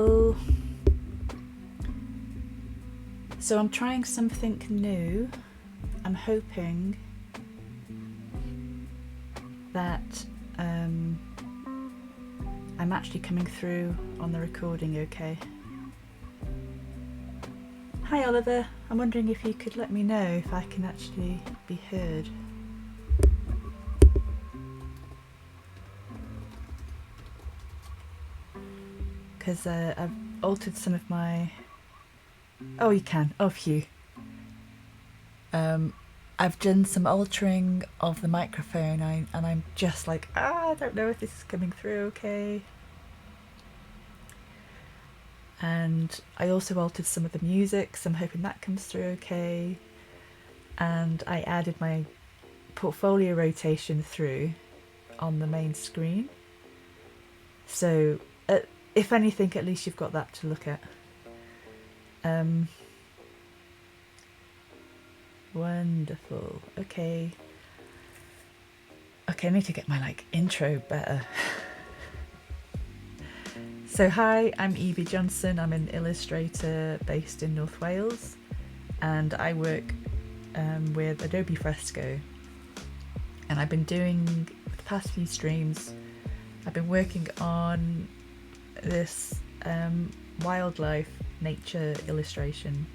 Hello. So I'm trying something new. I'm hoping that I'm actually coming through on the recording okay. Hi Oliver, I'm wondering if you could let me know if I can actually be heard. Because I've altered some of my... Oh, you can. Oh, phew. I've done some altering of the microphone and I'm just like, I don't know if this is coming through okay. And I also altered some of the music, so I'm hoping that comes through okay. And I added my portfolio rotation through on the main screen. So if anything, at least you've got that to look at. Wonderful. Okay, I need to get my intro better. So hi, I'm Yvie Johnson. I'm an illustrator based in North Wales, and I work with Adobe Fresco. And I've been doing, for the past few streams, I've been working on this wildlife nature illustration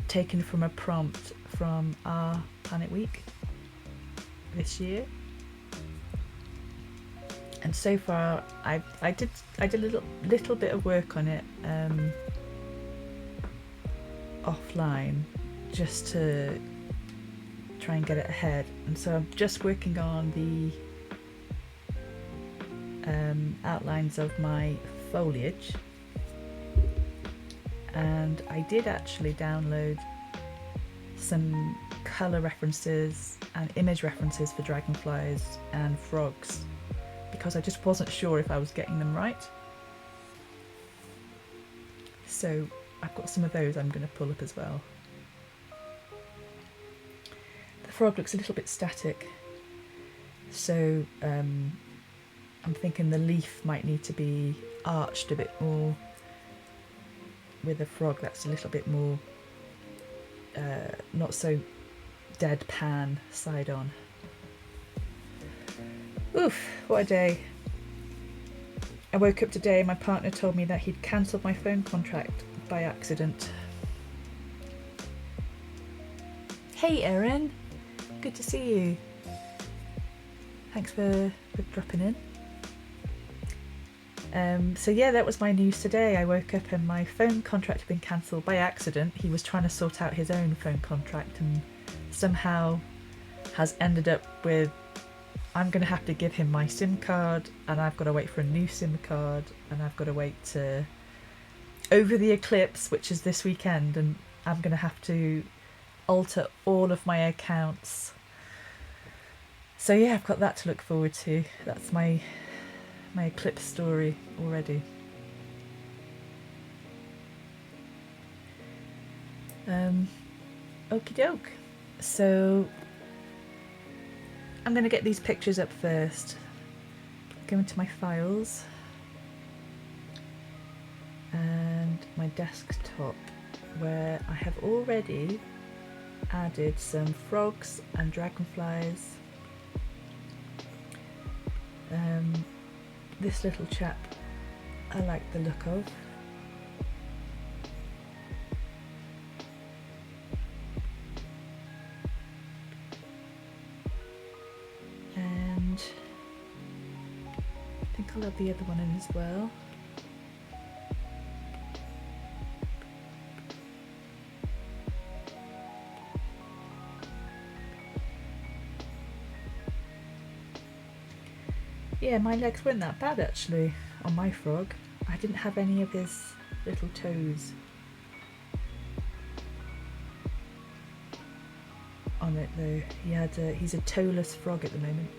taken from a prompt from our Planet Week this year. And so far I did a little bit of work on it offline just to try and get it ahead, and so I'm just working on the outlines of my foliage. And I did actually download some colour references and image references for dragonflies and frogs, because I just wasn't sure if I was getting them right. So I've got some of those I'm going to pull up as well. The frog looks a little bit static, so I'm thinking the leaf might need to be arched a bit more with a frog that's a little bit more not so deadpan side on. Oof, what a day. I woke up today and my partner told me that he'd cancelled my phone contract by accident. Hey Erin, good to see you. Thanks for dropping in. So yeah, that was my news today. I woke up and my phone contract had been cancelled by accident. He was trying to sort out his own phone contract and somehow has ended up with, I'm going to have to give him my SIM card, and I've got to wait for a new SIM card, and I've got to wait to over the eclipse, which is this weekend, and I'm going to have to alter all of my accounts. So yeah, I've got that to look forward to. That's my eclipse story already. Okie doke. So I'm going to get these pictures up first. Go into my files and my desktop, where I have already added some frogs and dragonflies. This little chap I like the look of. And I think I'll have the other one in as well. Yeah, my legs weren't that bad actually on my frog. I didn't have any of his little toes on it though. He's a toeless frog at the moment.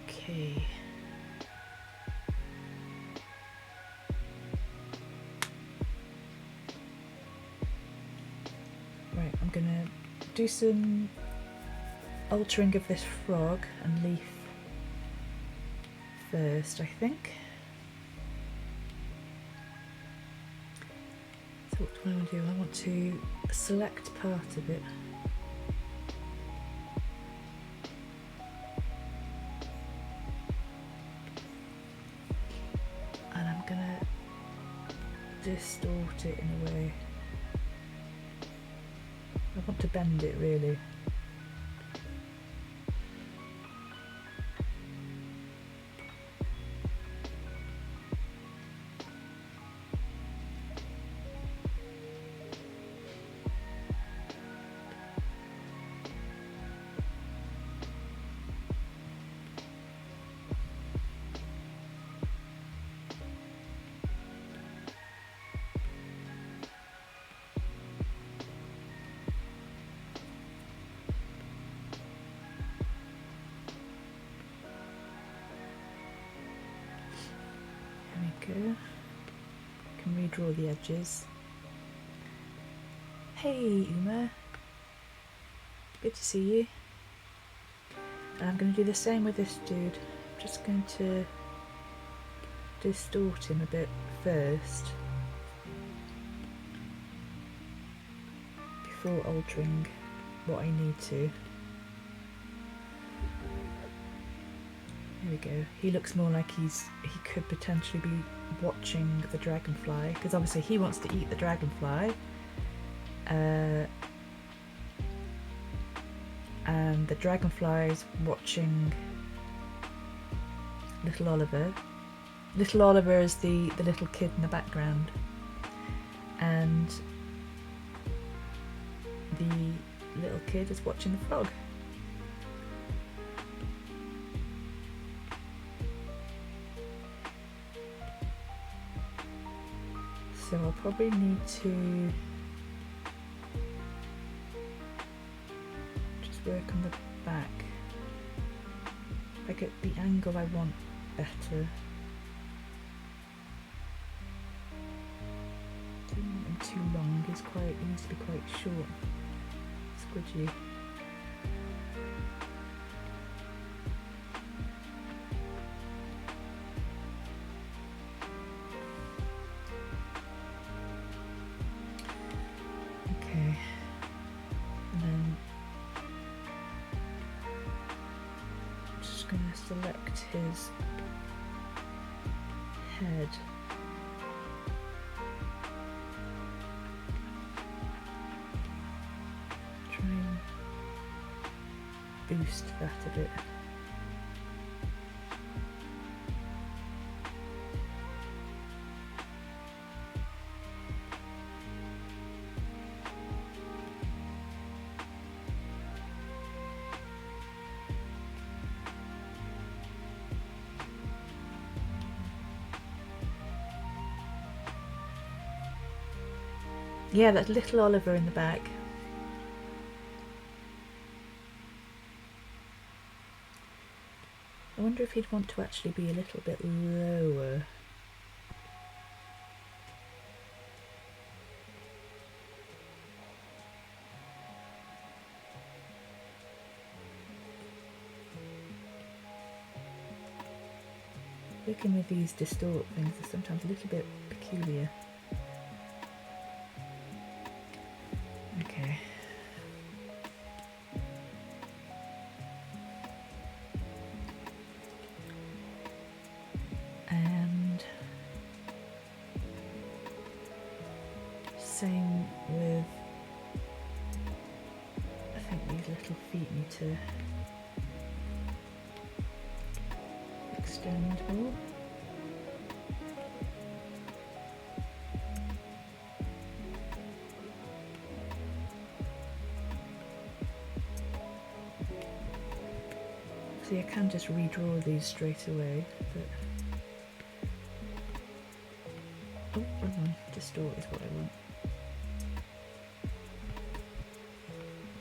Okay. Right, I'm gonna do some altering of this frog and leaf first, I think. So what do I want to do? I want to select part of it. And I'm gonna distort it in a way. I want to bend it really. Can redraw the edges. Hey Uma, good to see you. And I'm going to do the same with this dude. I'm just going to distort him a bit first before altering what I need to. There we go. He looks more like he could potentially be watching the dragonfly, because obviously he wants to eat the dragonfly. And the dragonfly's watching little Oliver. Little Oliver is the little kid in the background. And the little kid is watching the frog. So I'll probably need to just work on the back. If I get the angle I want better. I don't want him too long, he needs to be quite short, squidgy. Select his head. Try and boost that a bit. Yeah, that's little Oliver in the back. I wonder if he'd want to actually be a little bit lower. Working with these distort things is sometimes a little bit peculiar. Okay. And same with, I think these little feet need to extend more. See, I can just redraw these straight away, but oh, wrong one. Distort is what I want.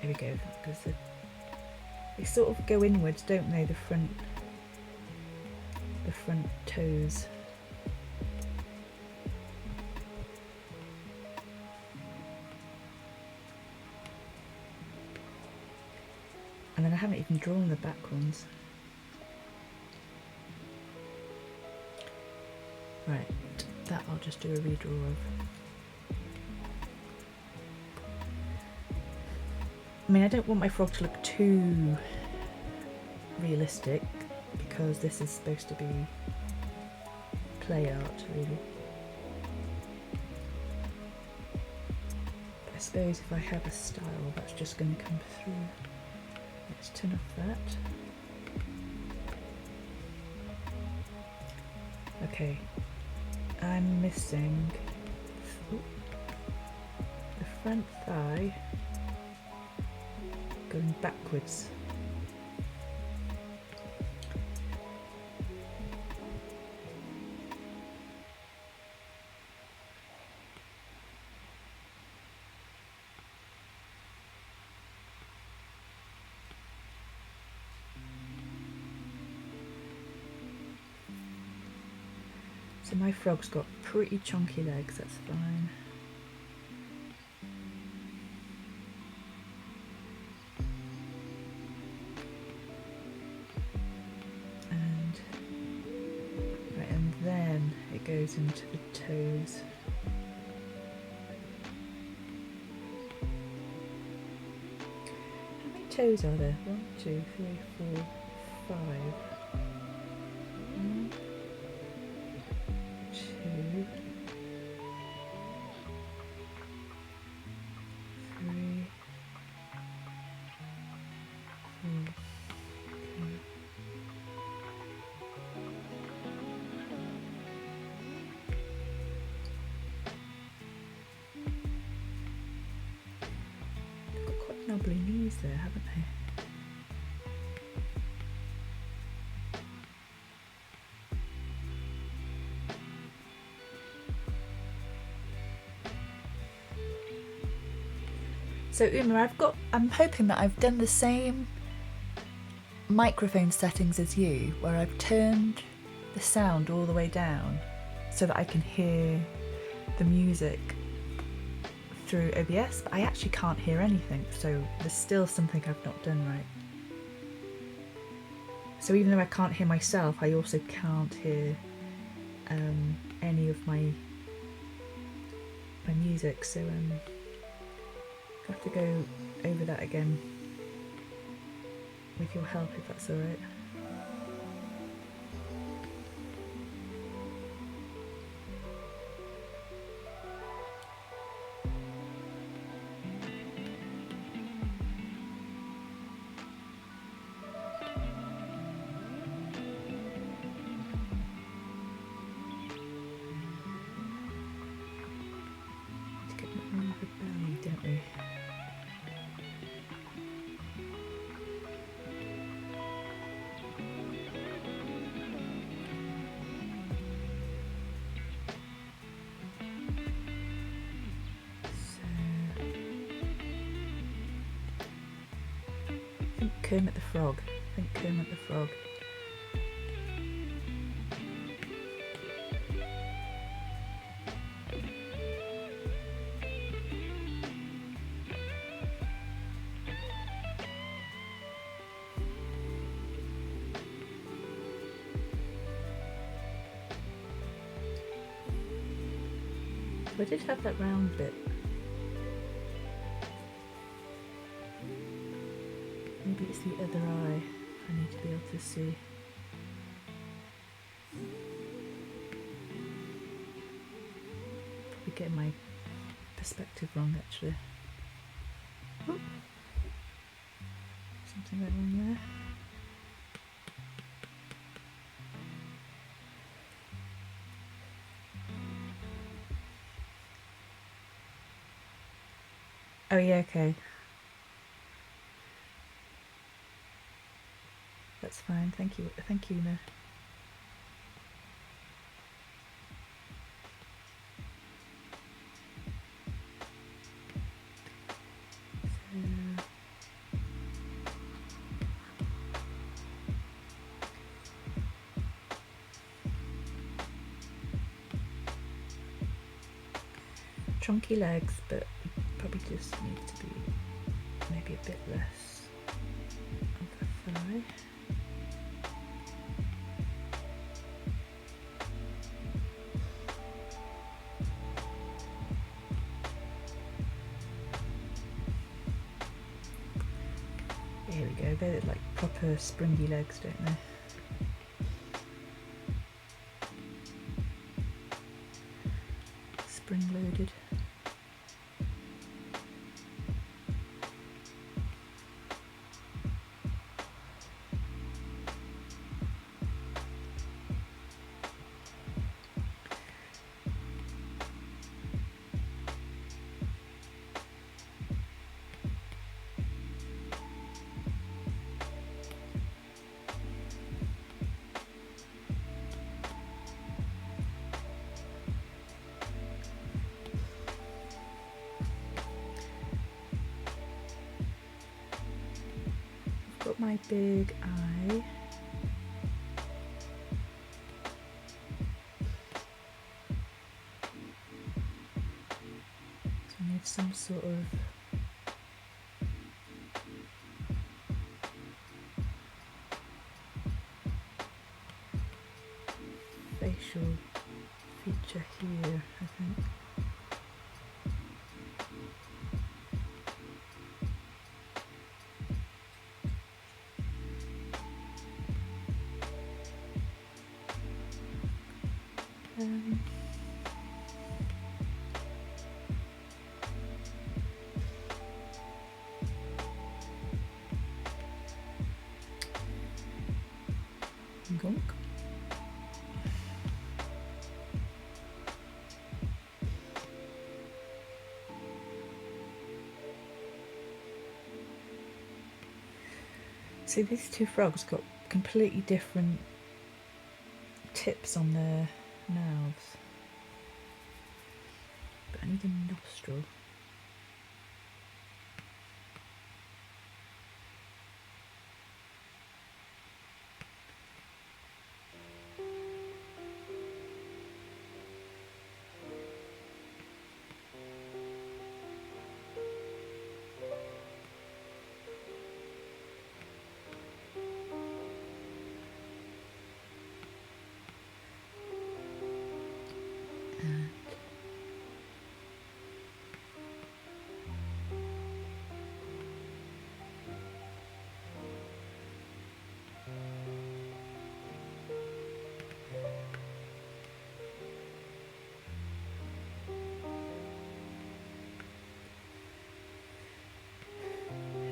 There we go, because they sort of go inwards, don't they? The front toes. And then I haven't even drawn the back ones. Right, that I'll just do a redraw of. I mean, I don't want my frog to look too realistic because this is supposed to be play art, really. But I suppose if I have a style, that's just going to come through. Let's turn off that. Okay, I'm missing the front thigh going backwards. So my frog's got pretty chunky legs, that's fine. And then it goes into the toes. How many toes are there? 1, 2, 3, 4, 5. 1, 2, 3, 4, 5. Knobbly knees there, haven't they? So Uma, I'm hoping that I've done the same microphone settings as you, where I've turned the sound all the way down so that I can hear the music through OBS, but I actually can't hear anything, so there's still something I've not done right. So even though I can't hear myself, I also can't hear any of my music, so I have to go over that again with your help, if that's alright. Kermit the Frog. I think Kermit the Frog. I did have that round bit. Maybe it's the other eye I need to be able to see. Probably getting my perspective wrong actually. Oop. Something went wrong there. Oh yeah, okay. That's fine, thank you, Una. Chunky legs, but probably just need to be maybe a bit less try. Here we go, they're like proper springy legs, don't they? Spring loaded. Got my big eye. So I need some sort of facial feature here, I think. Gunk. See, these two frogs got completely different tips on their mouths, but I need a nostril.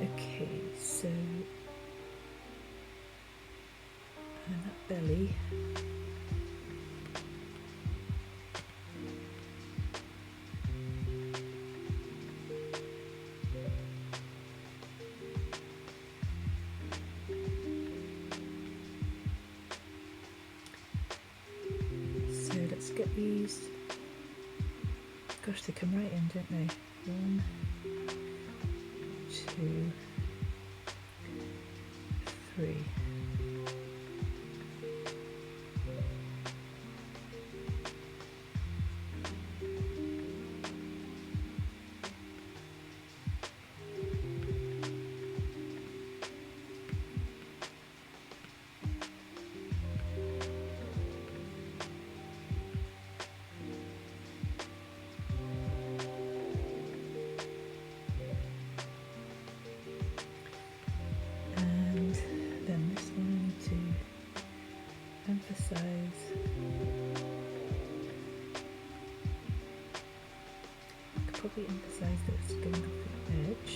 Okay, so and that belly. So let's get these. Gosh, they come right in, don't they? 1, 2, 3. Probably emphasize that it's going off the edge.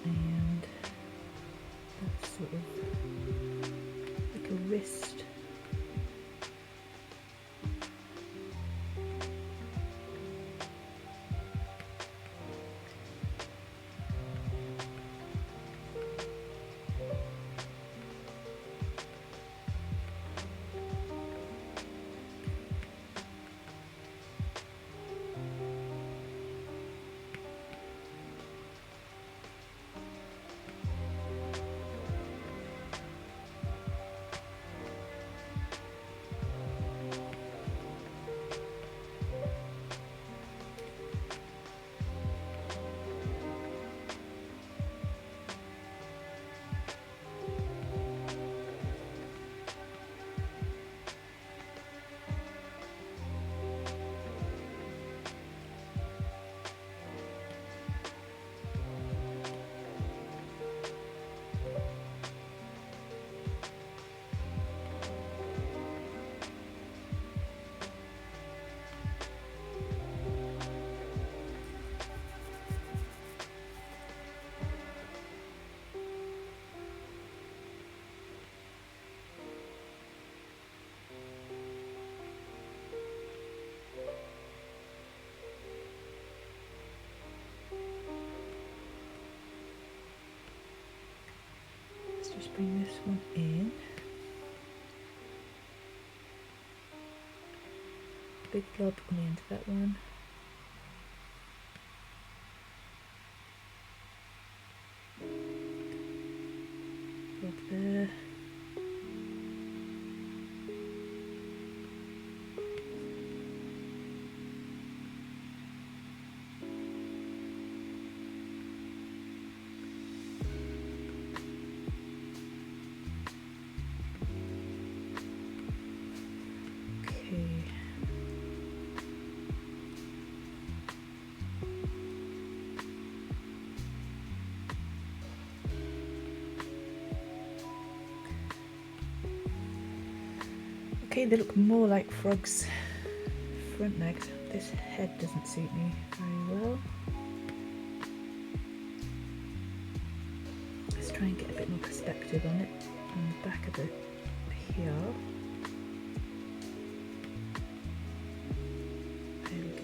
And that's sort of like a wrist. bring this one in. Big blob on the end of that one. Blob there. Okay, they look more like frogs' front legs. This head doesn't suit me very well. Let's try and get a bit more perspective on it on the back of it here. There we go.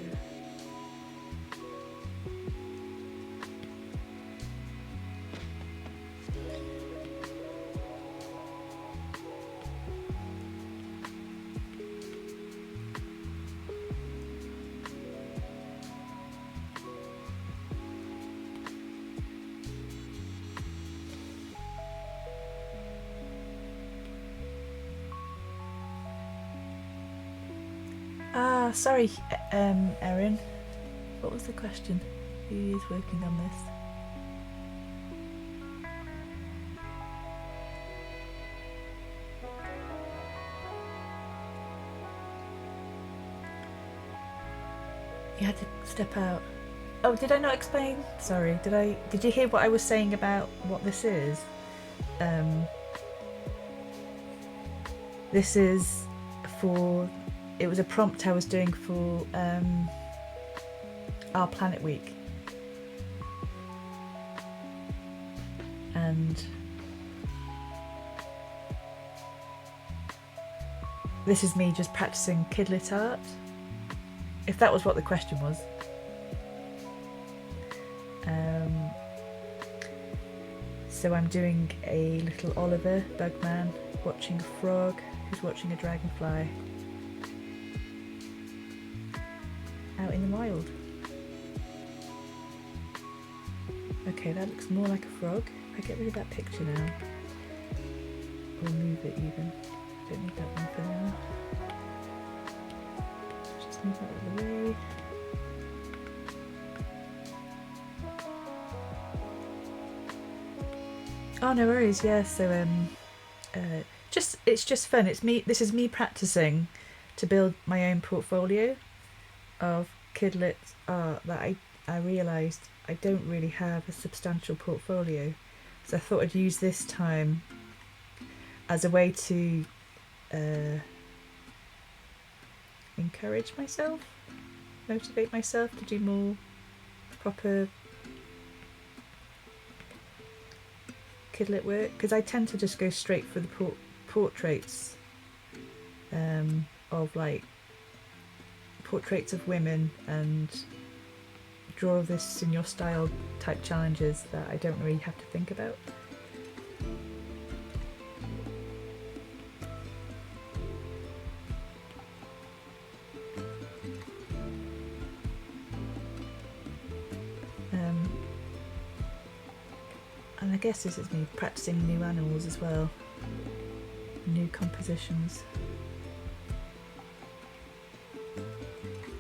Sorry, Erin. What was the question? Who is working on this? You had to step out. Oh, did I not explain? Sorry, did you hear what I was saying about what this is? This is for... It was a prompt I was doing for our Planet Week. And this is me just practicing kidlit art, if that was what the question was. So I'm doing a little Oliver Bugman watching a frog who's watching a dragonfly out in the wild. Okay, that looks more like a frog. If I get rid of that picture now, or move it even. Don't need that one for now. Just move that out of the way. Oh, no worries. Yeah. So it's just fun. It's me. This is me practicing to build my own portfolio of kidlit art that I realised I don't really have a substantial portfolio, so I thought I'd use this time as a way to encourage myself, motivate myself to do more proper kidlit work, because I tend to just go straight for the portraits of like portraits of women and draw this in your style type challenges that I don't really have to think about. And I guess this is me practicing new animals as well, new compositions.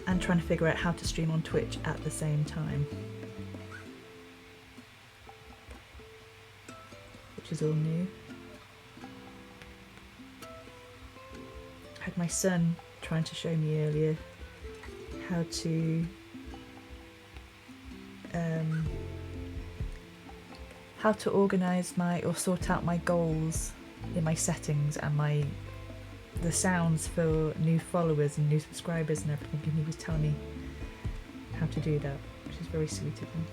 And trying to figure out how to stream on Twitch at the same time, which is all new. I had my son trying to show me earlier how to organise or sort out my goals in my settings and the sounds for new followers and new subscribers and everything, and he was telling me how to do that, which is very sweet of him.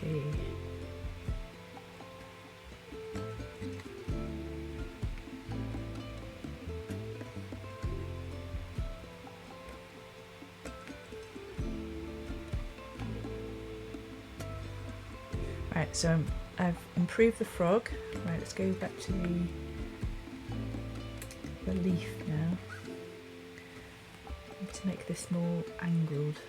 Okay. Right, so I've improved the frog. Right, let's go back to the leaf now. I need to make this more angled.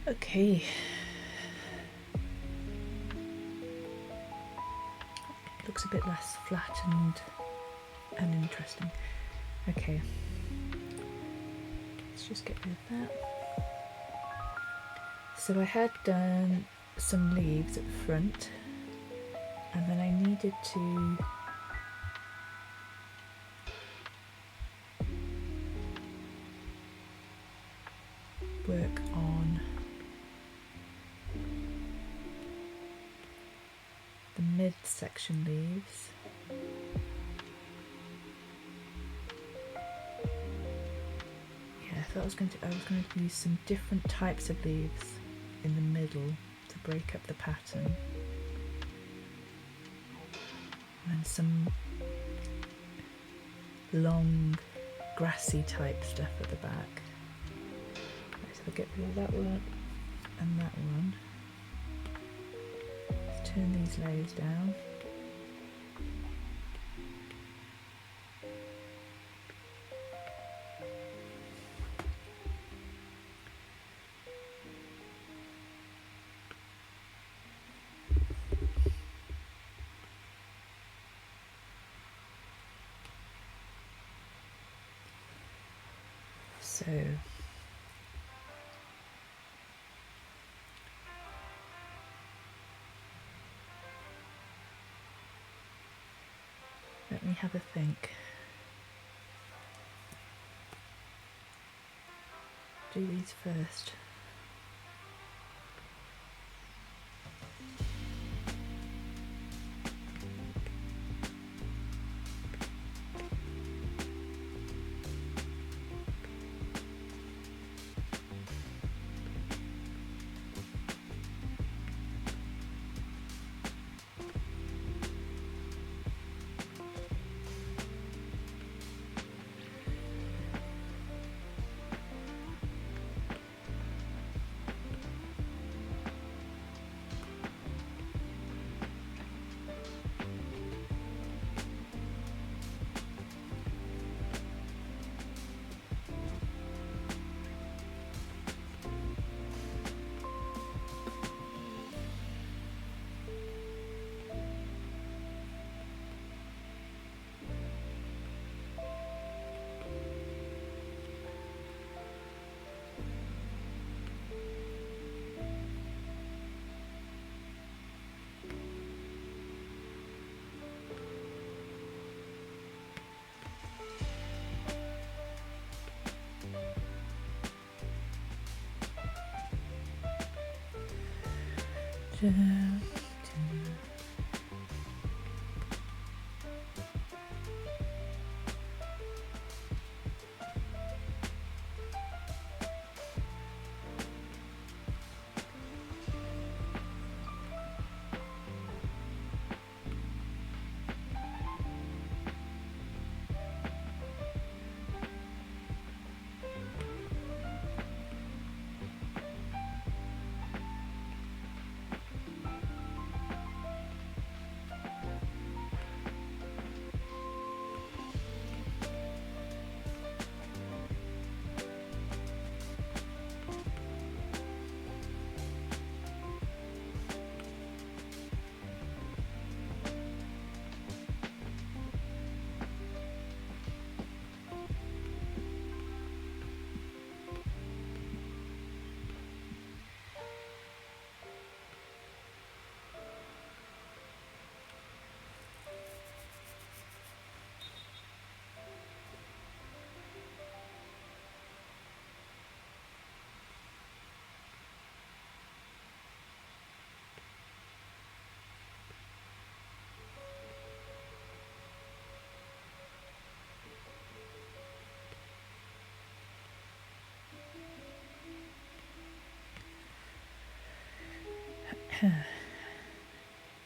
Okay. Looks a bit less flat and uninteresting. Okay. Let's just get rid of that. So I had done some leaves at the front, and then I needed to work on the mid-section leaves. Yeah, I thought I was going to use some different types of leaves in the middle to break up the pattern, and some long grassy type stuff at the back. Right, so I'll get rid of that one and that one. Let's turn these layers down. So let me have a think. Do these first.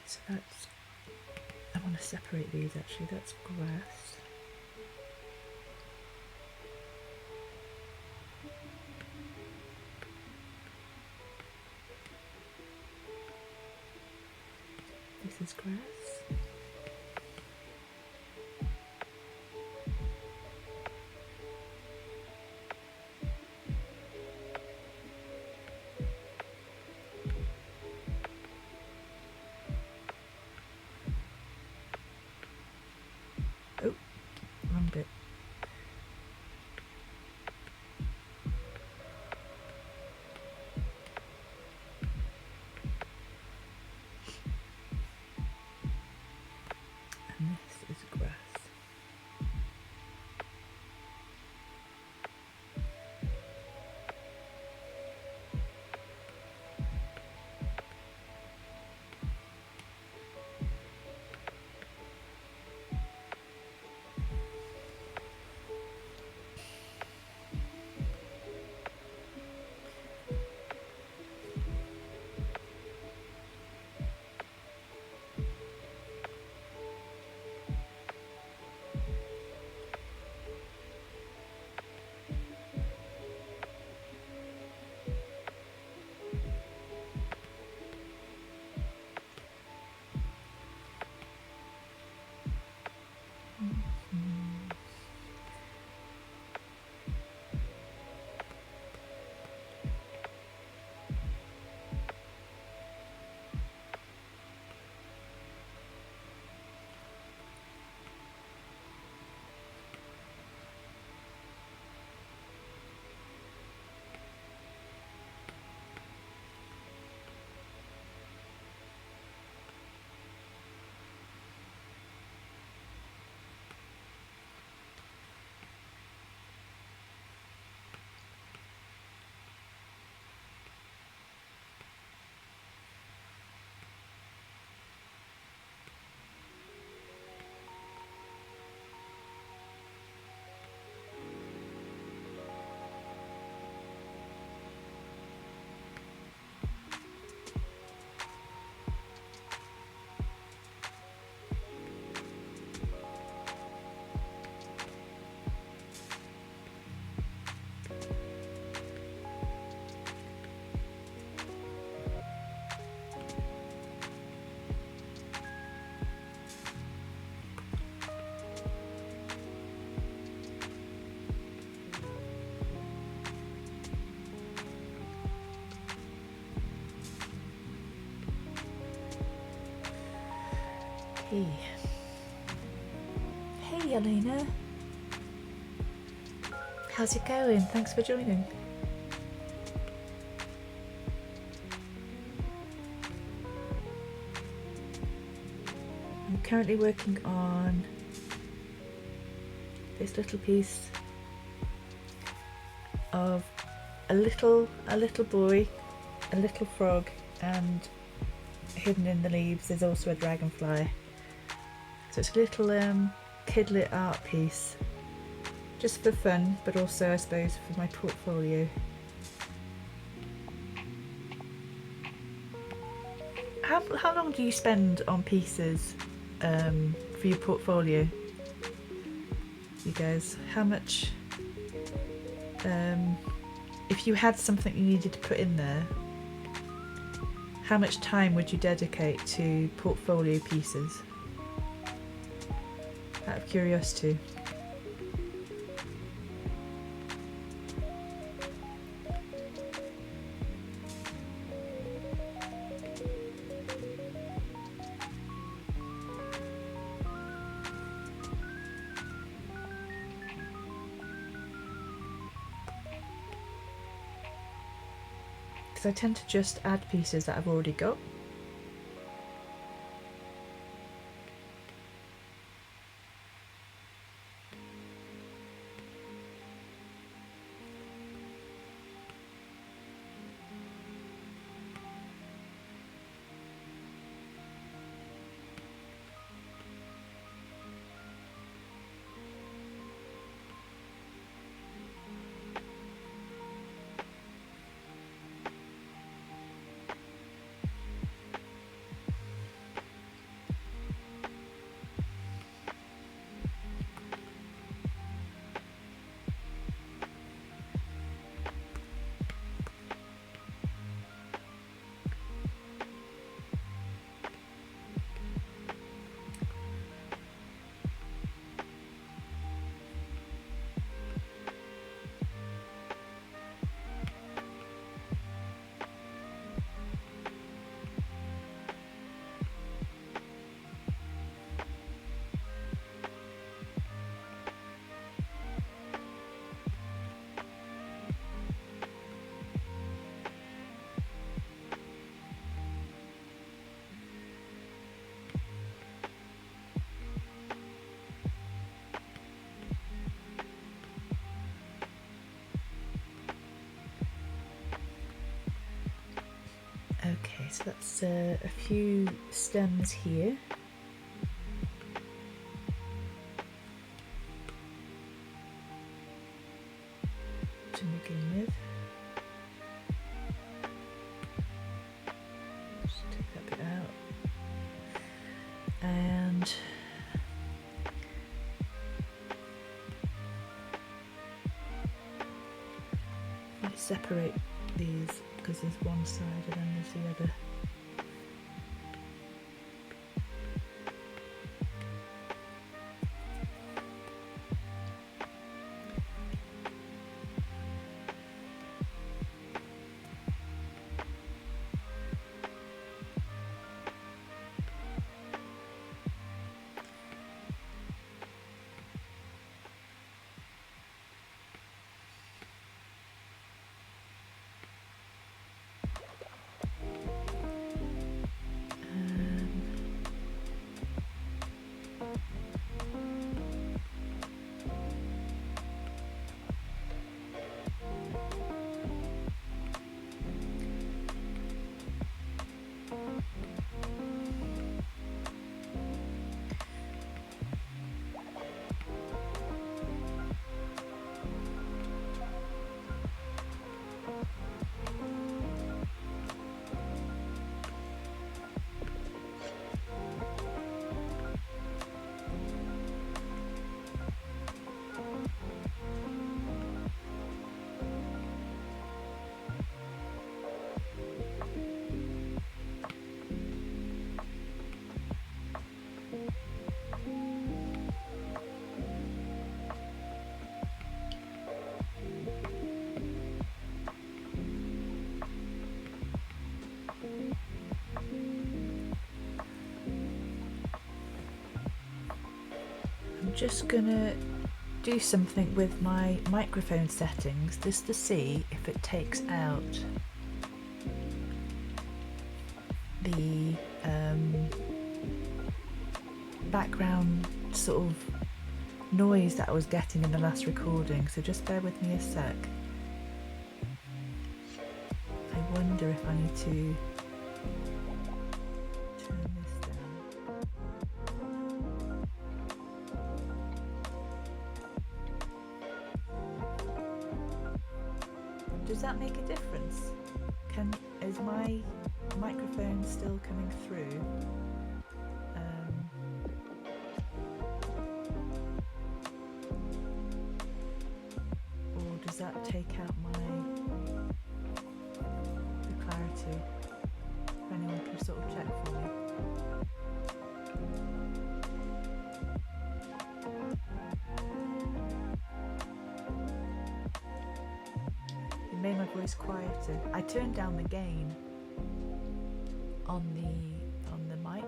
So that's, I want to separate these actually, that's grass. This is grass. Oh, wrong bit. And this is grass. Hey. Hey, Elena. How's it going? Thanks for joining. I'm currently working on this little piece of a little boy, a little frog, and hidden in the leaves there's also a dragonfly. So it's a little kid-lit art piece, just for fun, but also I suppose for my portfolio. How long do you spend on pieces for your portfolio, you guys? How much, if you had something you needed to put in there, how much time would you dedicate to portfolio pieces? Out of curiosity. I tend to just add pieces that I've already got. Okay, so that's a few stems here. To begin with. Just take that bit out. And let's separate these, because there's one side and then there's the other. Just gonna do something with my microphone settings just to see if it takes out the background sort of noise that I was getting in the last recording, so just bear with me a sec. I wonder if I need to Does that make a difference? Is my microphone still coming through? Or does that take out the clarity? If anyone can sort of check for me. It made my voice quieter. I turned down the gain on the mic.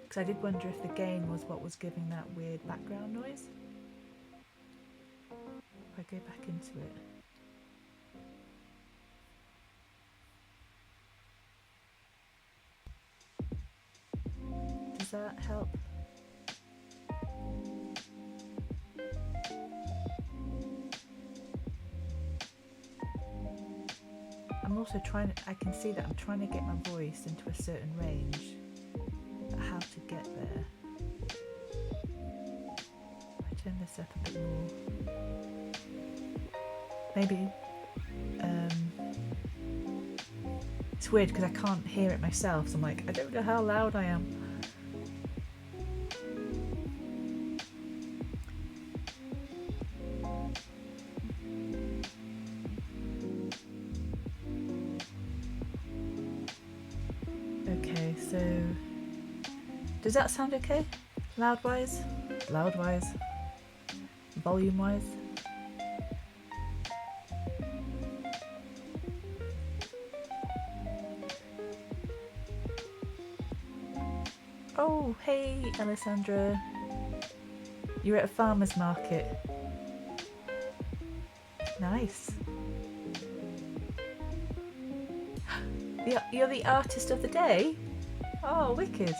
Because I did wonder if the gain was what was giving that weird background noise. If I go back into it. Does that help? I'm also I can see that I'm trying to get my voice into a certain range, but how to get there? I turn this up a bit more. Maybe, it's weird because I can't hear it myself, so I'm like, I don't know how loud I am. Okay, so does that sound okay? Loud-wise? Loud-wise? Volume-wise? Oh, hey, Alessandra. You're at a farmer's market. Nice. You're the artist of the day? Oh, wicked.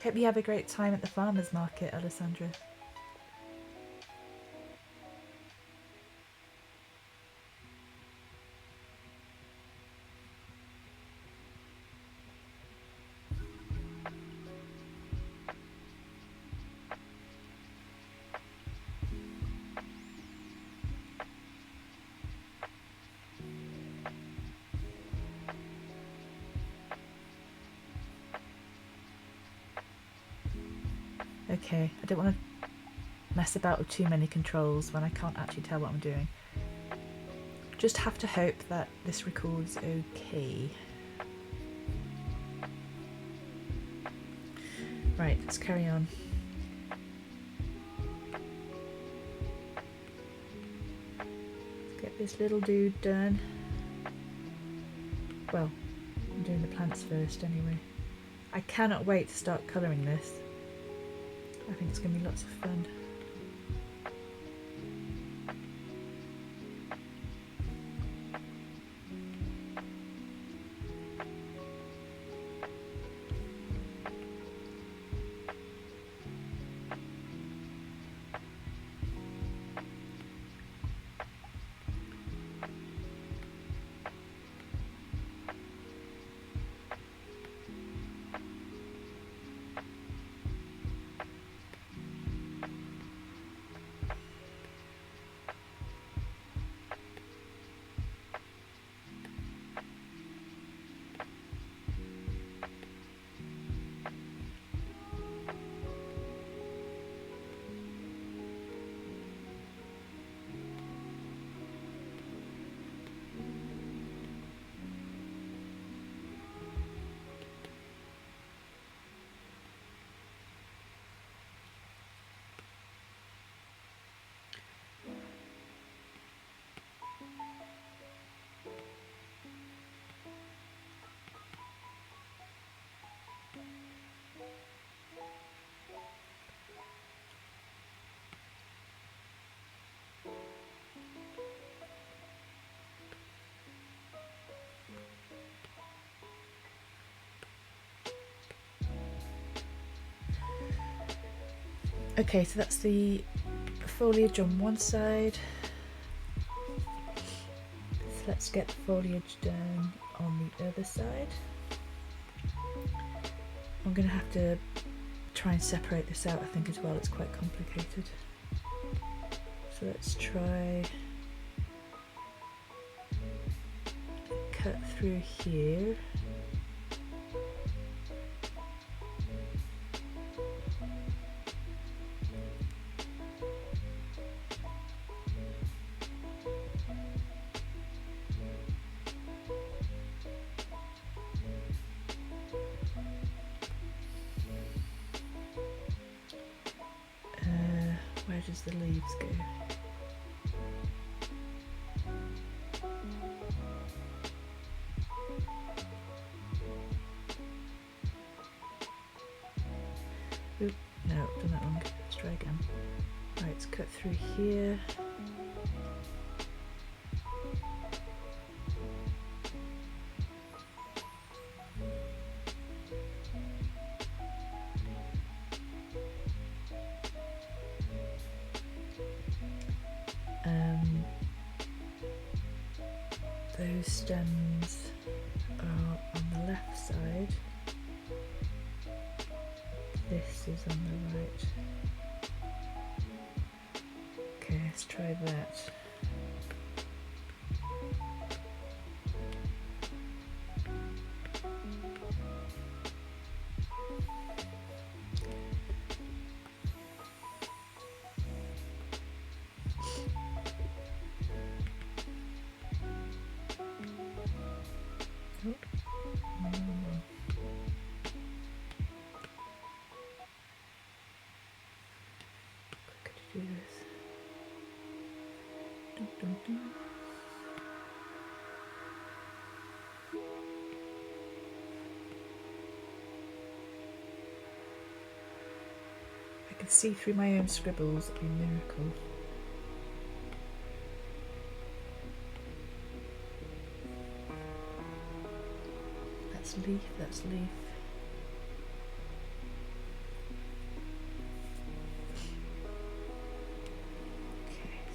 Hope you have a great time at the farmer's market, Alessandra. Okay, I don't want to mess about with too many controls when I can't actually tell what I'm doing. Just have to hope that this records okay. Right, let's carry on. Let's get this little dude done. Well, I'm doing the plants first anyway. I cannot wait to start colouring this. I think it's going to be lots of fun. Okay, so that's the foliage on one side. let's get the foliage done on the other side. I'm going to have to try and separate this out, I think, as well. It's quite complicated. So let's try cut through here. Where does the leaves go? Oop, no, I've done that wrong. Let's try again. Right, it's cut through here. Those stems are on the left side. This is on the right. Okay, let's try that. Do this. Dun, dun, dun. I can see through my own scribbles. It'd be a miracle. That's leaf, that's leaf.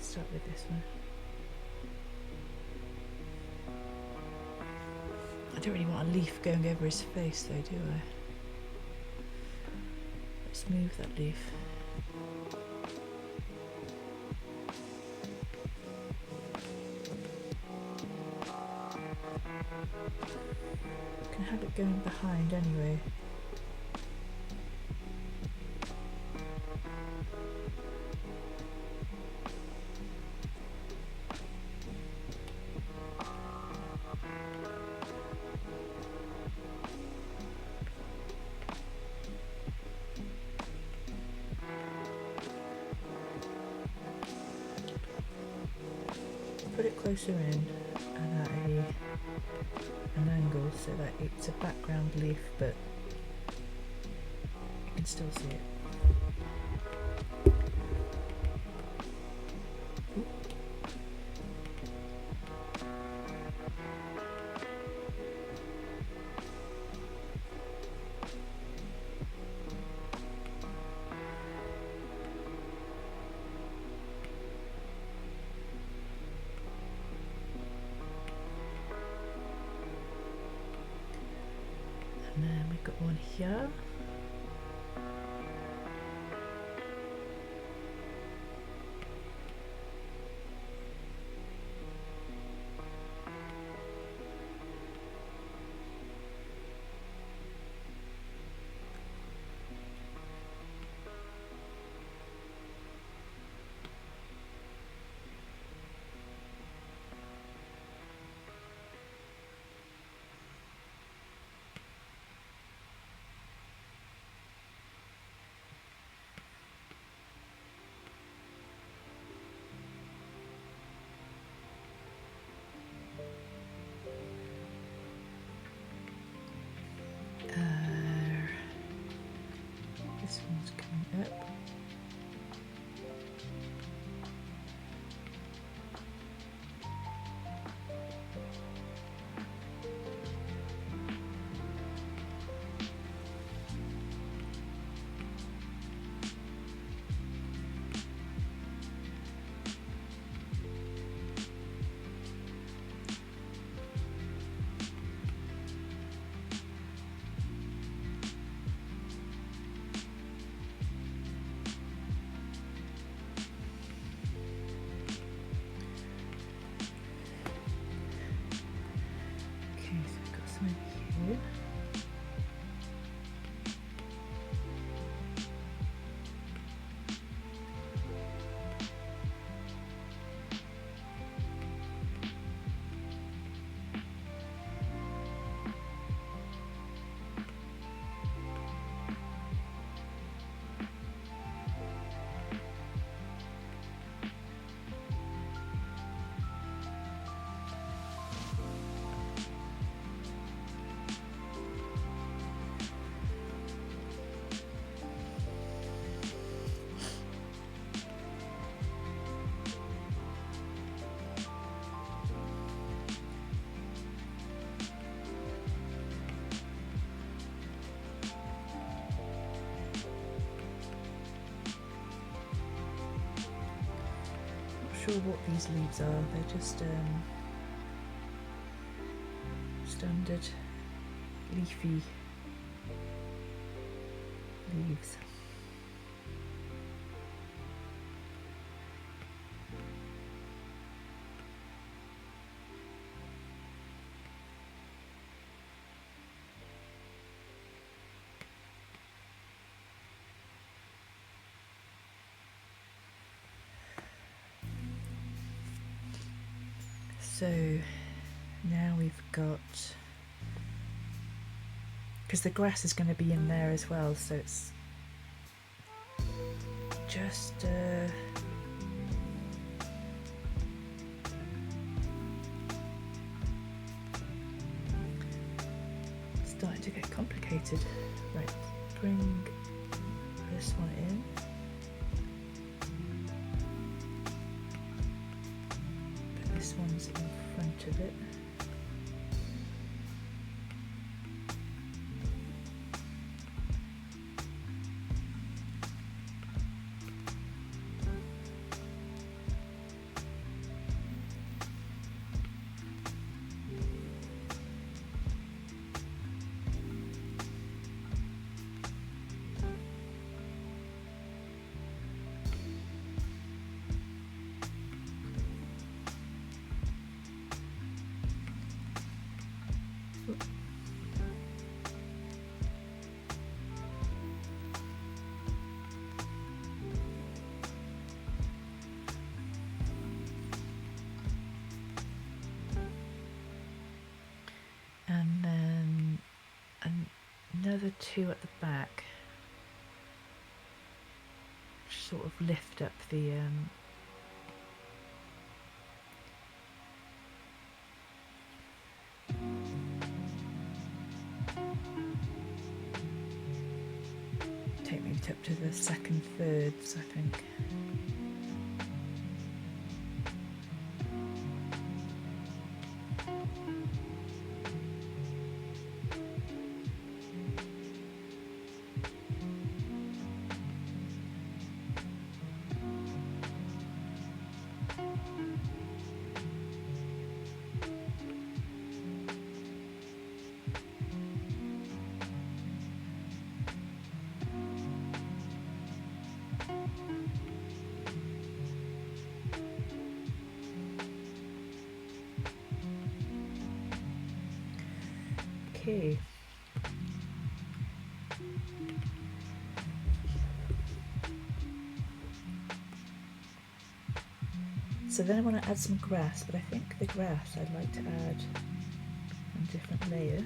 Start with this one. I don't really want a leaf going over his face though, do I? Let's move that leaf. I can have it going behind anyway. Put it closer in and at an angle so that it's a background leaf, but you can still see it. And then we've got one here. sure what these leaves are. They're just standard leafy leaves. So now we've got, because the grass is going to be in there as well, so it's just starting to get complicated. Right, bring this one in. Put this one's in front of it. And then another two at the back, sort of lift up the take me up to the second thirds, I think. Okay. So then I want to add some grass, but I think the grass I'd like to add a different layer.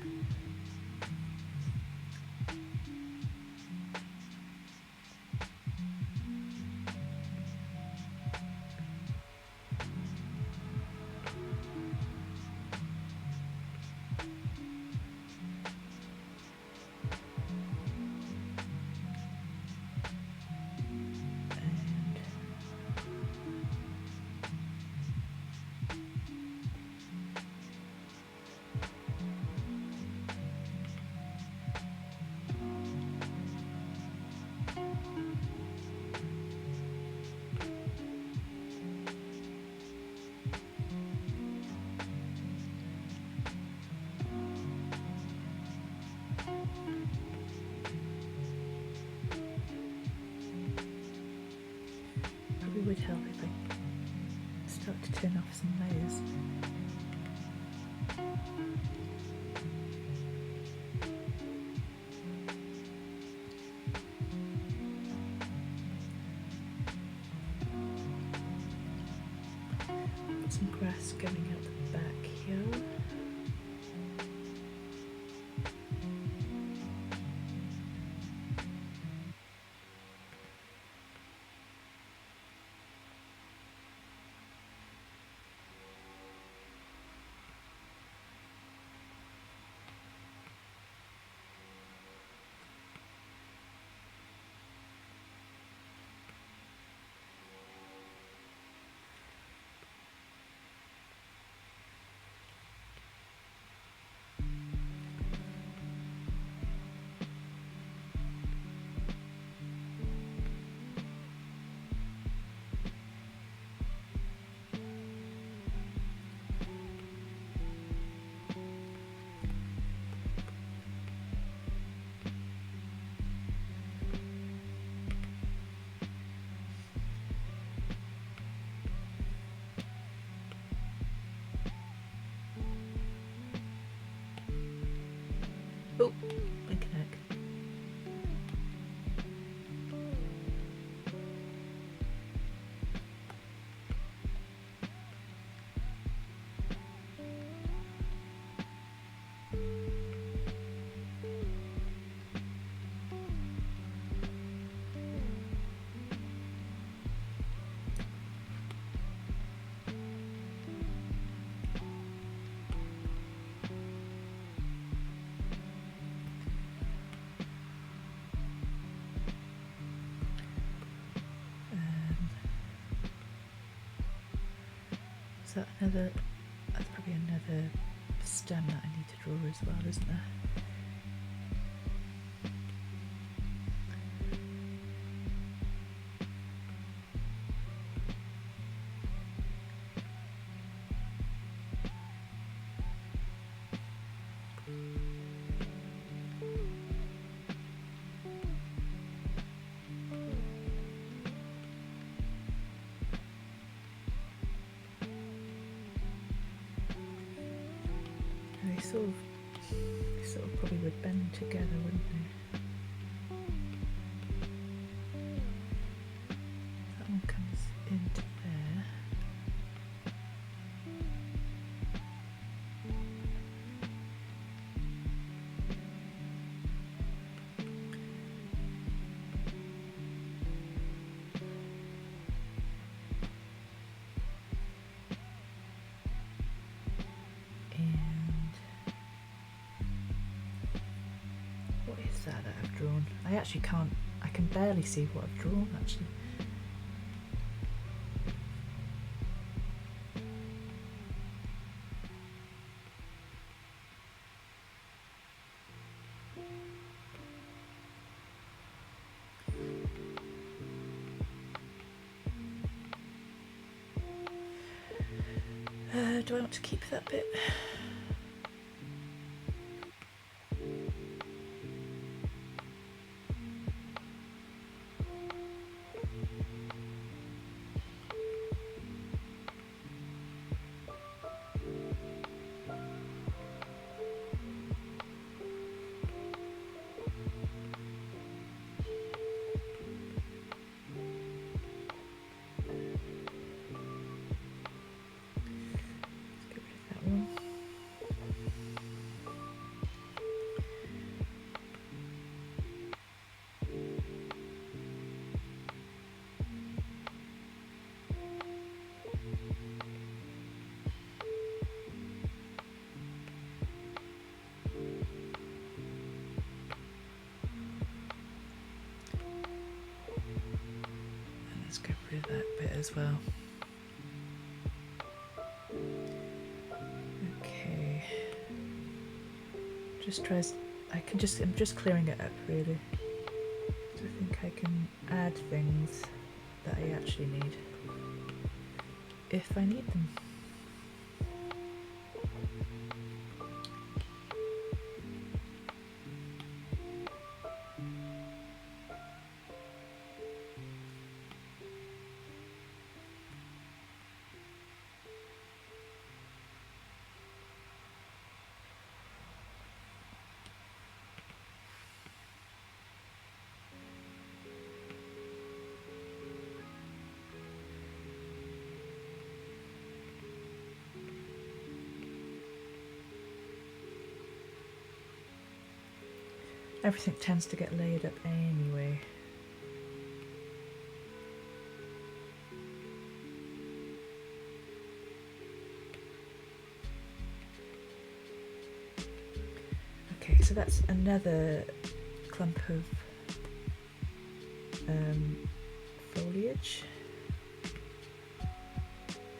Would help if I start to turn off some layers. Got some grass going out the back here. Oh, blink an egg. That's probably another stem that I need to draw as well, isn't there? They sort of probably would bend together, wouldn't they? That one comes into there. That I've drawn. I actually can't, I can barely see what I've drawn actually. Do I want to keep that bit? Let's get rid of that bit as well. Okay. I'm just clearing it up really. So I think I can add things that I actually need, if I need them. Everything tends to get laid up anyway. Okay, so that's another clump of foliage.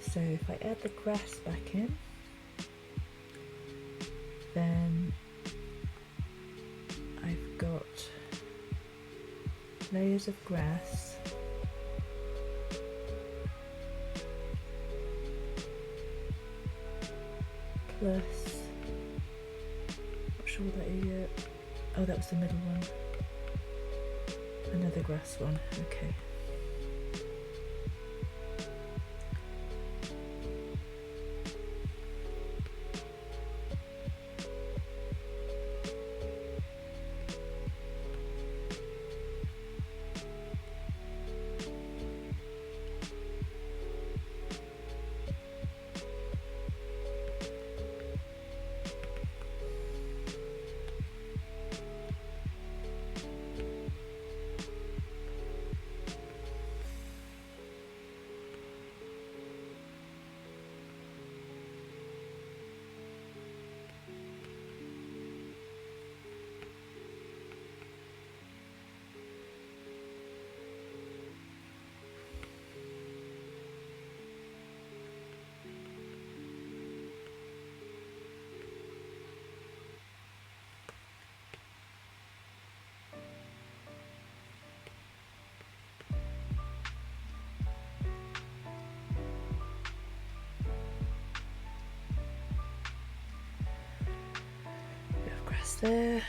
So if I add the grass back in, then I've got layers of grass, plus, not sure what that is yet. Oh, that was the middle one. Another grass one, okay. there.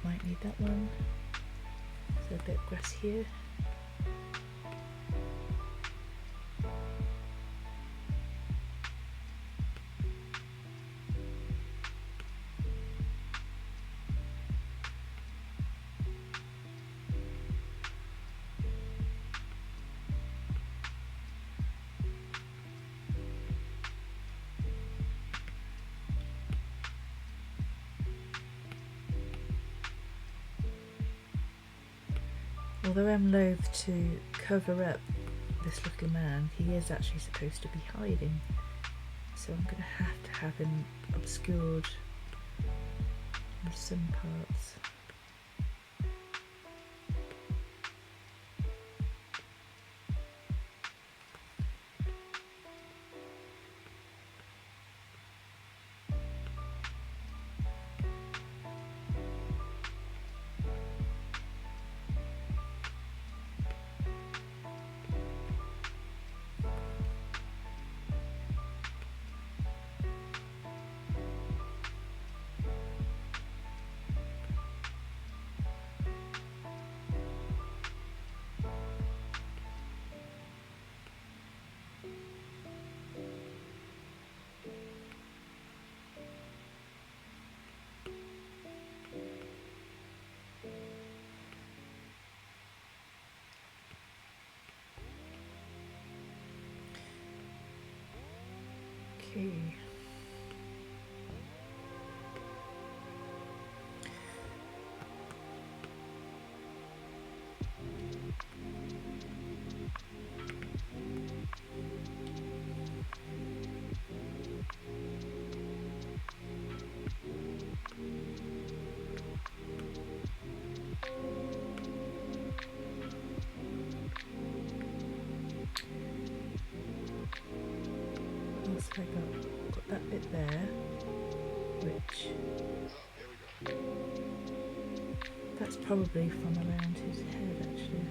Might need that one. There's a bit of grass here. Although I'm loath to cover up this little man, he is actually supposed to be hiding, so I'm going to have him obscured in some parts. Okay. So I got that bit there, which that's probably from around his head actually.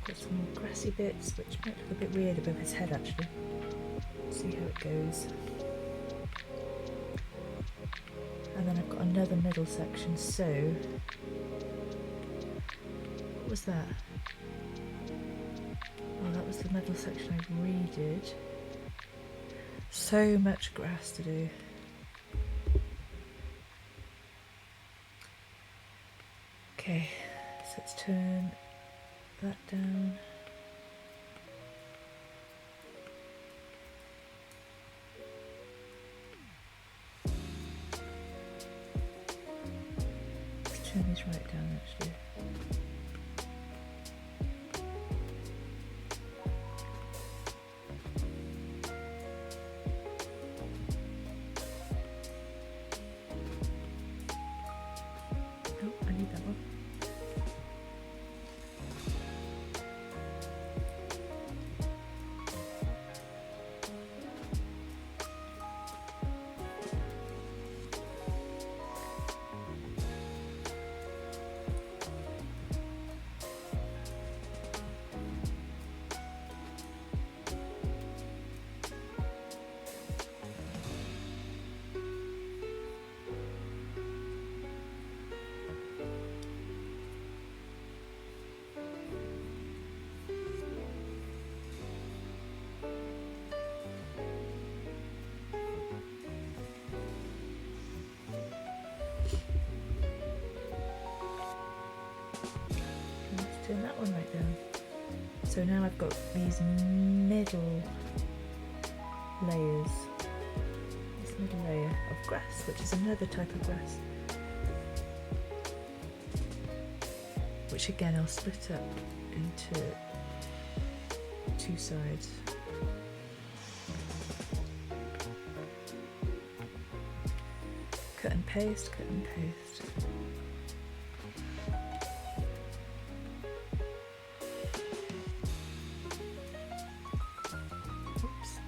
Got some more grassy bits which might look a bit weird above his head actually. See how it goes. And then I've got another middle section, so what was that? Oh, that was the middle section I redid. So much grass to do. Okay, so let's turn that down. Let's turn these right down actually. Oh, I need that one. turn that one right down. So now I've got these middle layers, this middle layer of grass, which is another type of grass, which again I'll split up into two sides. Cut and paste, cut and paste. Oops.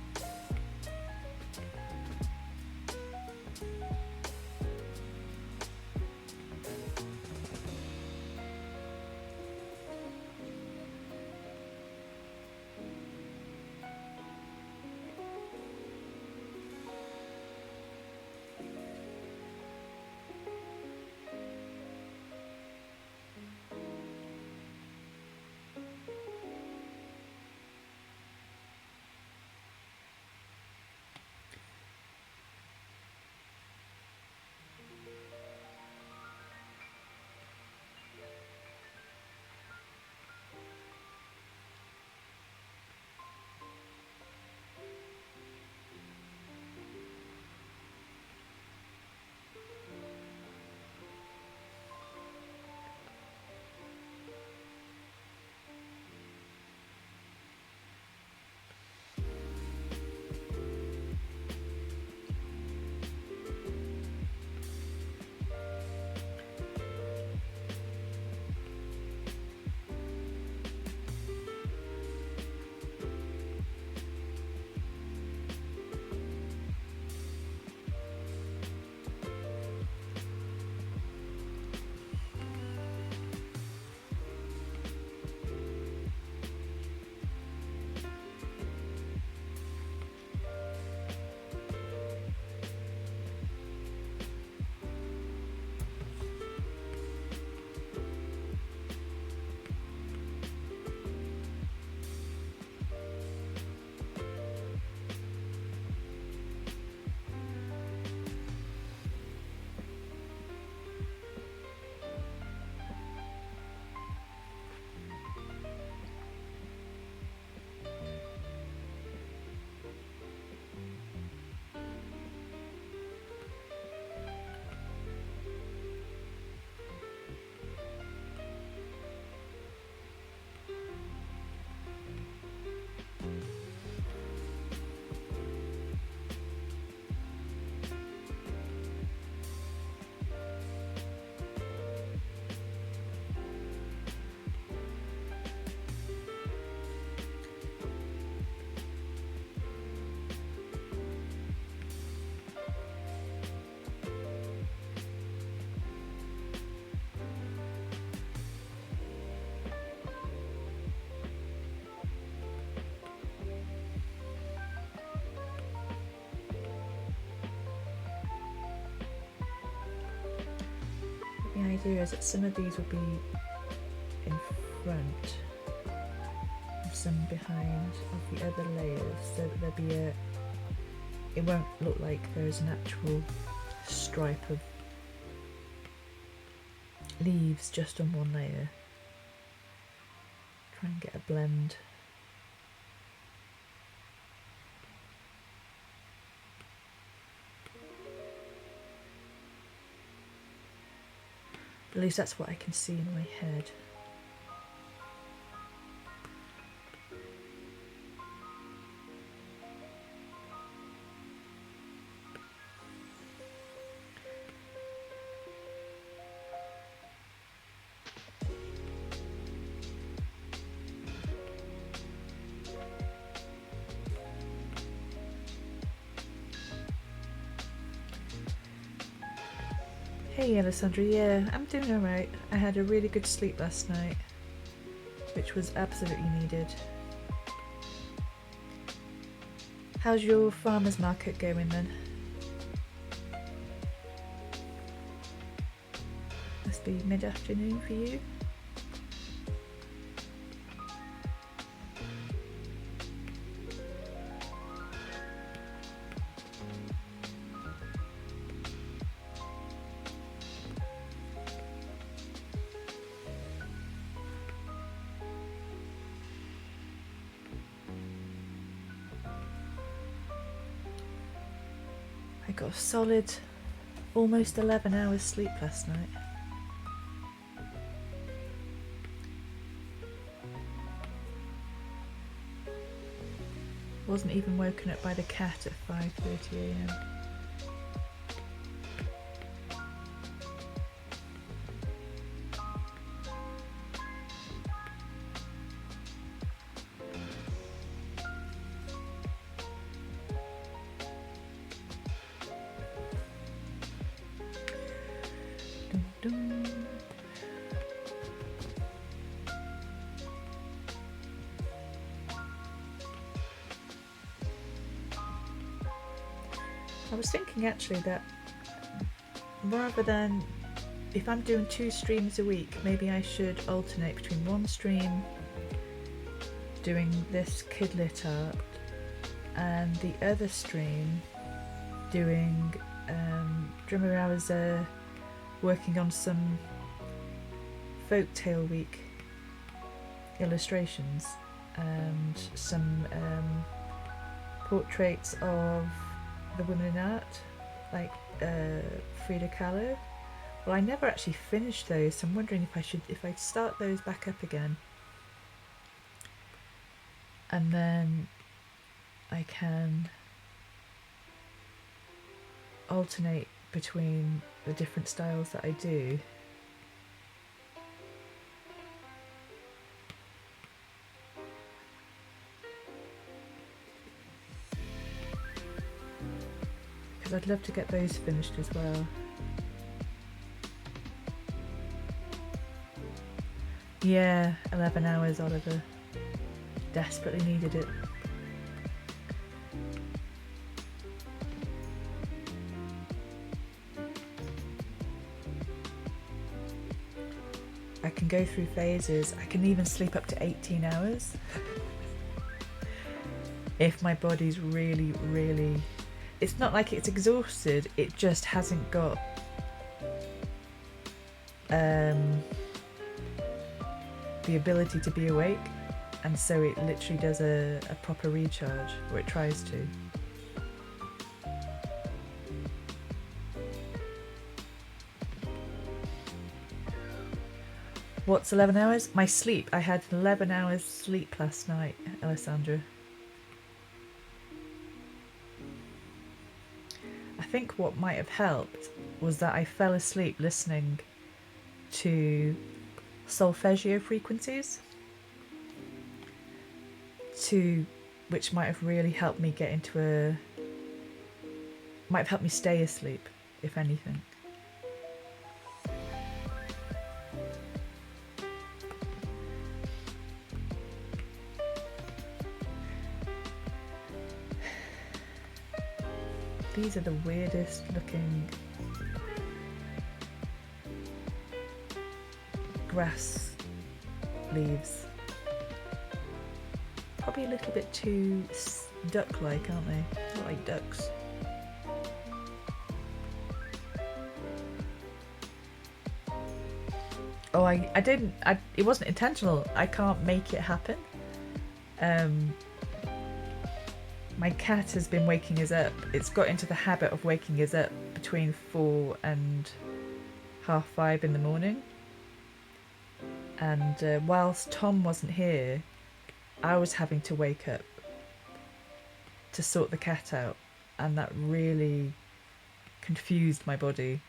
The idea is that some of these will be in front and some behind of the other layers, so that there'll be it won't look like there's an actual stripe of leaves just on one layer. Try and get a blend. At least that's what I can see in my head. Hey Alessandra, yeah, I'm doing alright. I had a really good sleep last night, which was absolutely needed. How's your farmer's market going then? Must be mid-afternoon for you. got a solid almost 11 hours sleep last night. Wasn't even woken up by the cat at 5:30 AM. I was thinking actually that rather than, if I'm doing 2 streams a week, maybe I should alternate between one stream doing this kidlit art and the other stream doing during I was working on some Folktale Week illustrations and some portraits of the women in art, like Frida Kahlo. Well, I never actually finished those, so I'm wondering if I'd start those back up again, and then I can alternate between the different styles that I do. Because I'd love to get those finished as well. Yeah, 11 hours, Oliver. Desperately needed it. I can go through phases. I can even sleep up to 18 hours. If my body's really, really... It's not like it's exhausted, it just hasn't got the ability to be awake, and so it literally does a proper recharge, or it tries to. What's 11 hours? My sleep. I had 11 hours sleep last night, Alessandra. I think what might have helped was that I fell asleep listening to solfeggio frequencies, which might have really helped me get into might have helped me stay asleep, if anything. These are the weirdest looking grass leaves. Probably a little bit too duck-like, aren't they? Not like ducks. Oh, I didn't, it wasn't intentional. I can't make it happen. My cat has been waking us up. It's got into the habit of waking us up between 4 and 5:30 in the morning. And whilst Tom wasn't here, I was having to wake up to sort the cat out, and that really confused my body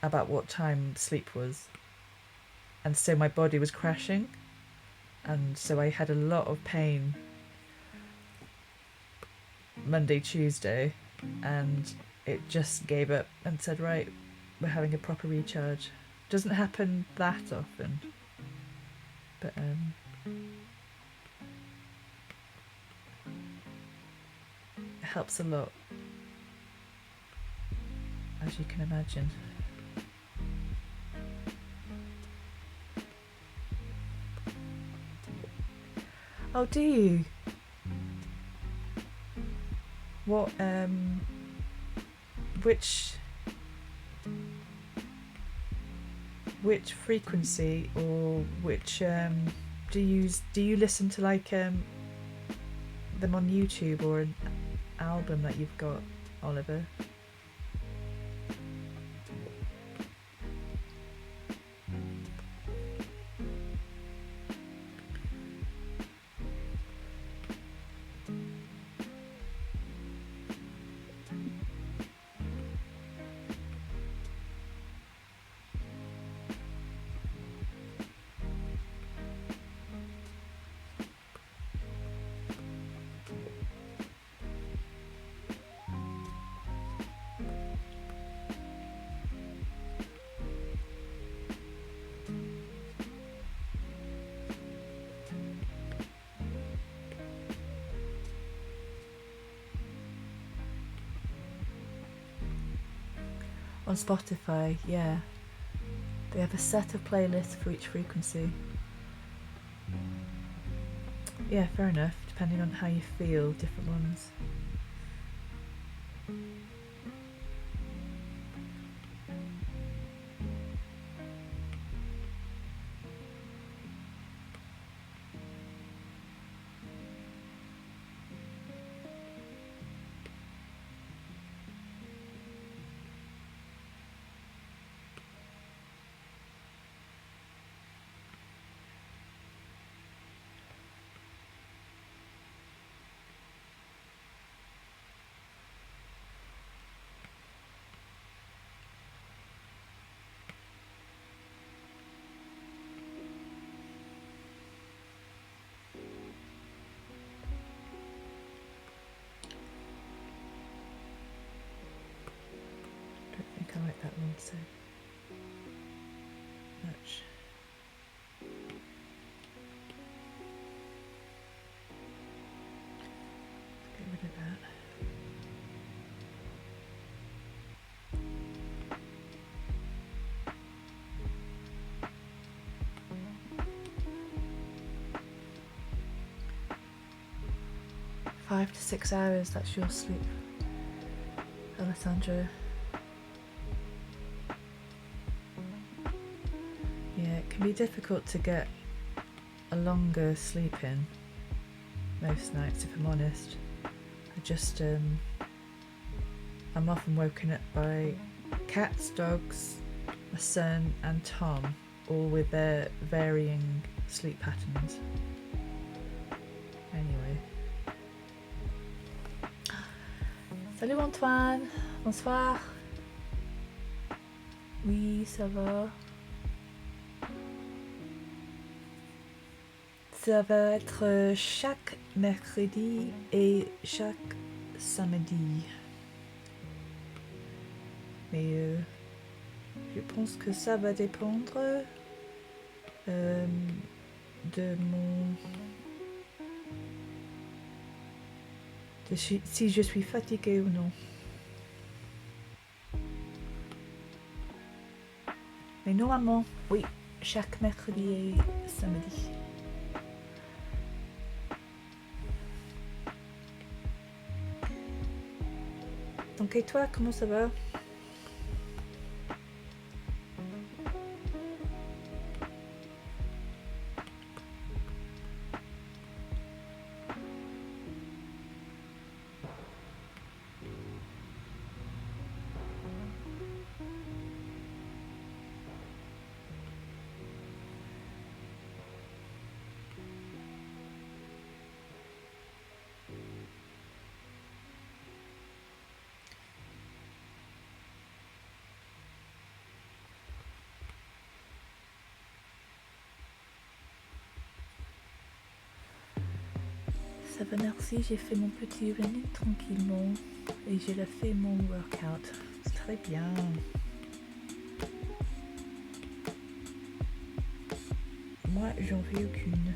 about what time sleep was. And so my body was crashing, and so I had a lot of pain Monday, Tuesday, and it just gave up and said, right, we're having a proper recharge. Doesn't happen that often, but it helps a lot, as you can imagine. Oh, do you? What, which frequency, or which, do you listen to, like, them on YouTube, or an album that you've got? Oliver. On Spotify, yeah, they have a set of playlists for each frequency. Yeah, fair enough, depending on how you feel, different ones. I like that one so much. Let's get rid of that. Five to 6 hours, that's your sleep, Alessandra. It can be difficult to get a longer sleep in most nights, if I'm honest. I'm often woken up by cats, dogs, my son and Tom, all with their varying sleep patterns. Anyway. Salut Antoine, bonsoir. Oui, ça va. Ça va être chaque mercredi et chaque samedi. Mais je pense que ça va dépendre si je suis fatiguée ou non. Mais normalement, oui, chaque mercredi et samedi. Donc et toi, comment ça va? Ça va, merci, j'ai fait mon petit running tranquillement et j'ai fait mon workout. C'est très bien. Moi, j'en fais aucune.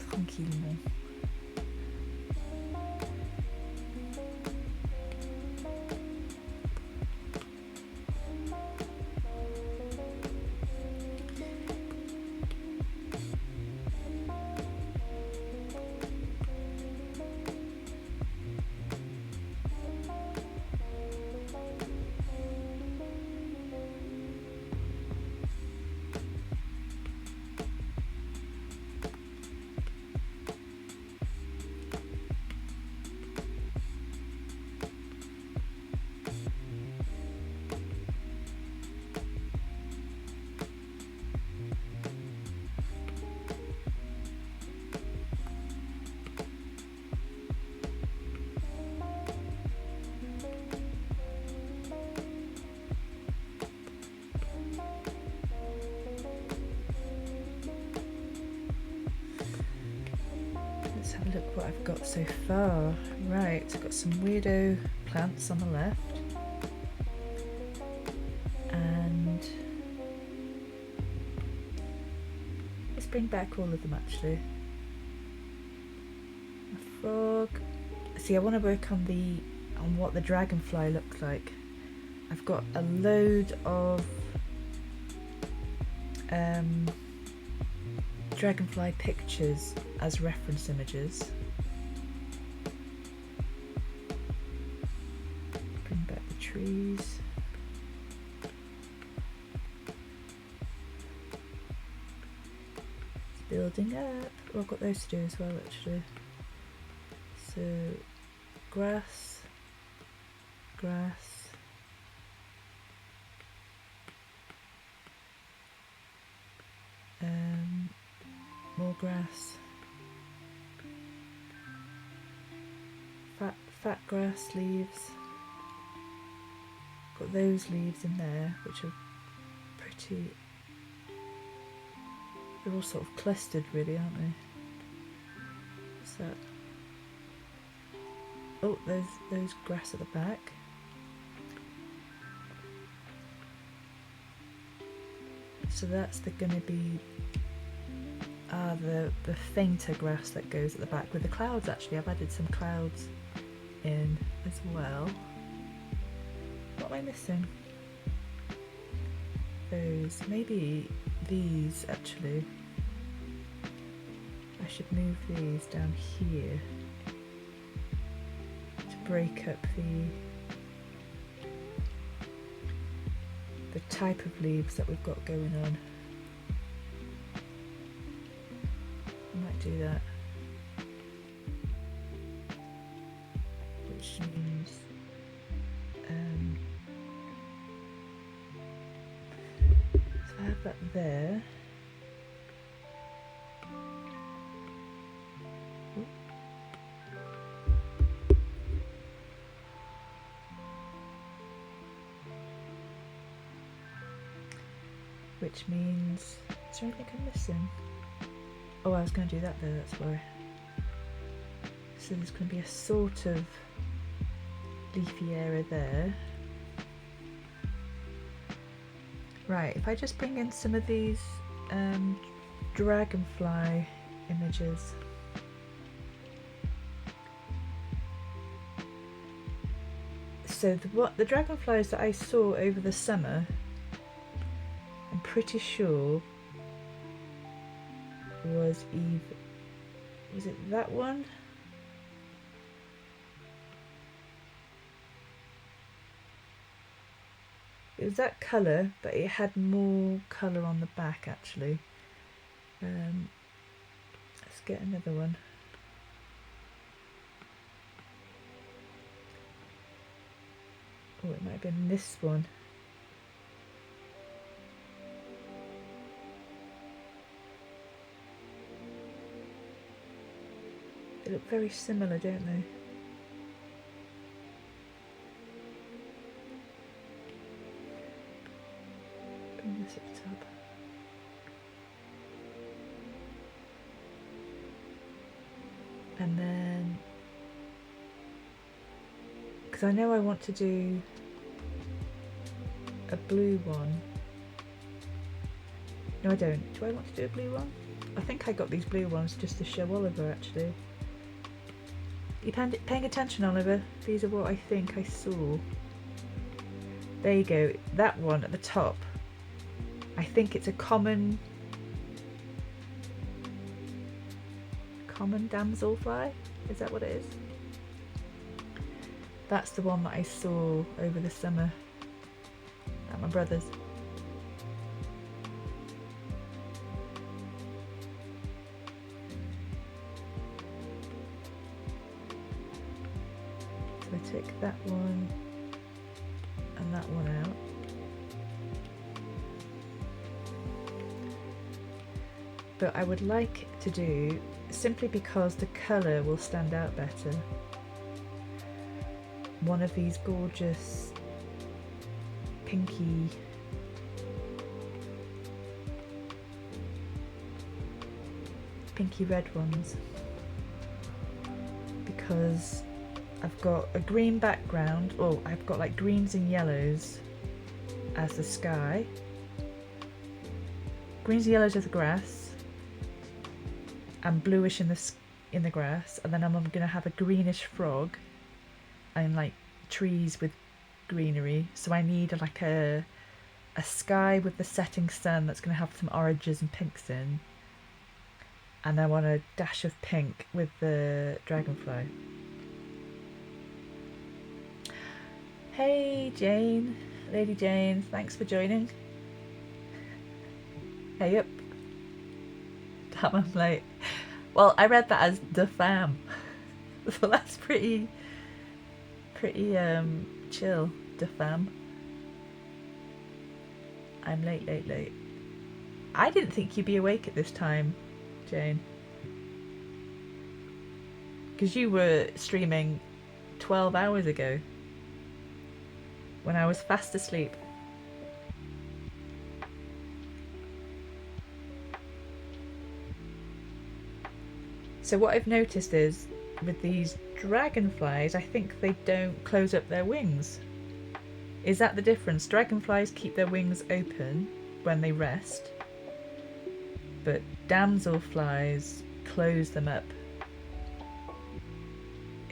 Tranquillement. got so far? Right, I've got some weirdo plants on the left. And let's bring back all of them actually. A frog. See, I want to work on what the dragonfly looks like. I've got a load of dragonfly pictures as reference images. Bring back the trees. It's building up. Oh, I've got those to do as well actually. So grass, grass. More grass, fat grass leaves. Got those leaves in there, which are pretty. They're all sort of clustered, really, aren't they? What's that? Oh, there's grass at the back. So that's gonna be the fainter grass that goes at the back with the clouds. Actually, I've added some clouds in as well. What am I missing? Those, maybe these actually. I should move these down here to break up the type of leaves that we've got going on. I might do that. Which means so I have that there. Which means, is there anything I'm missing? Oh, I was going to do that there, that's why. So there's going to be a sort of leafy area there. Right, if I just bring in some of these dragonfly images. So the dragonflies that I saw over the summer, I'm pretty sure was Yvie. Was it that one? It was that colour, but it had more colour on the back actually. Let's get another one. Oh, it might have been this one. They look very similar, don't they? Bring this at the top. And then, because I know I want to do a blue one. No, I don't. Do I want to do a blue one? I think I got these blue ones just to show Oliver actually. You paying attention, Oliver? These are what I think I saw. There you go. That one at the top. I think it's a common damselfly. Is that what it is? That's the one that I saw over the summer at my brother's. So I take that one and that one out. But I would like to do, simply because the colour will stand out better, one of these gorgeous pinky red ones. because I've got a green background, or I've got like greens and yellows as the sky, greens and yellows as the grass, and bluish in the grass, and then I'm gonna have a greenish frog and like trees with greenery. So I need like a sky with the setting sun that's gonna have some oranges and pinks in, and I want a dash of pink with the dragonfly. Hey Jane, Lady Jane, thanks for joining. Hey up. Damn, I'm late. Well, I read that as the fam. So that's pretty chill, the fam. I'm late. I didn't think you'd be awake at this time, Jane. Because you were streaming 12 hours ago when I was fast asleep. So what I've noticed is with these dragonflies, I think they don't close up their wings. Is that the difference? Dragonflies keep their wings open when they rest, but damselflies close them up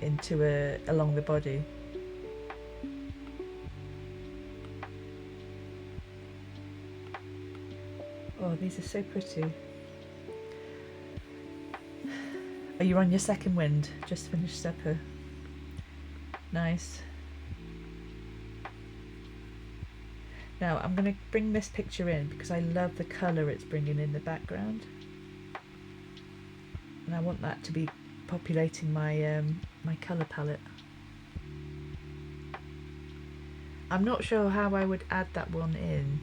into along the body. Oh, these are so pretty. Are you on your second wind? Just finished supper. Nice. Now I'm going to bring this picture in because I love the colour it's bringing in the background, and I want that to be populating my my colour palette. I'm not sure how I would add that one in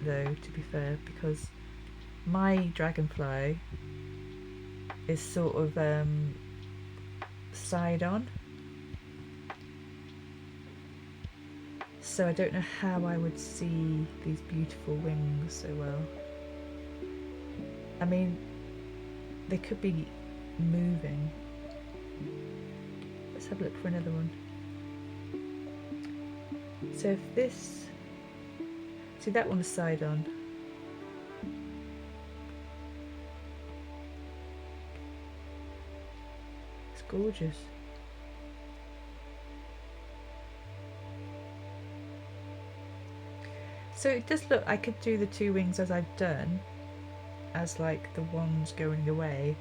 though, to be fair, because my dragonfly is sort of side on, so I don't know how I would see these beautiful wings so well. I mean, they could be moving. Let's have a look for another one. So if this, see that one's side on. It's gorgeous. So it does look, I could do the two wings as I've done, as like the ones going away.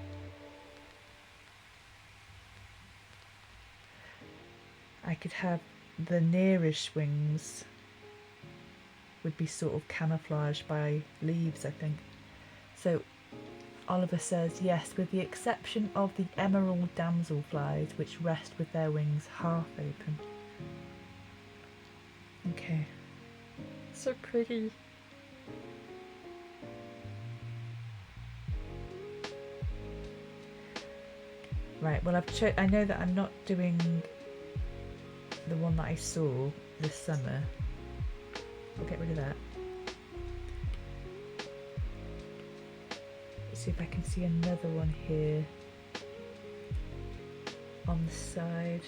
I could have the nearish wings would be sort of camouflaged by leaves, I think. So Oliver says, yes, with the exception of the emerald damselflies, which rest with their wings half open. Okay. So pretty. Right, well I know that I'm not doing the one that I saw this summer. I'll get rid of that. Let's see if I can see another one here on the side.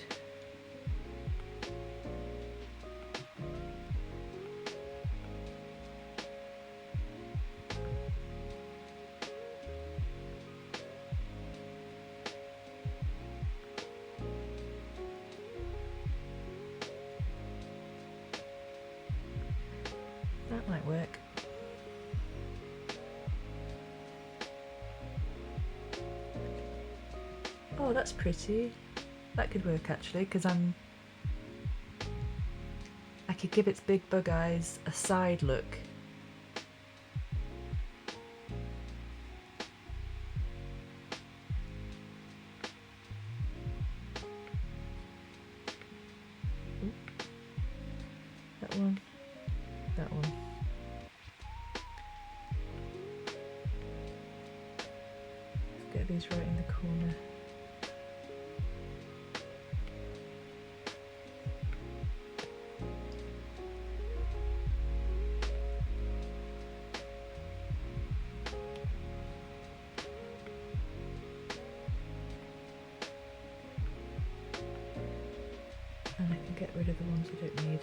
That might work. Oh, that's pretty. That could work actually, because I could give its big bug eyes a side look. Ooh. That one. That one. Let's get these right in the corner. of the ones I don't need.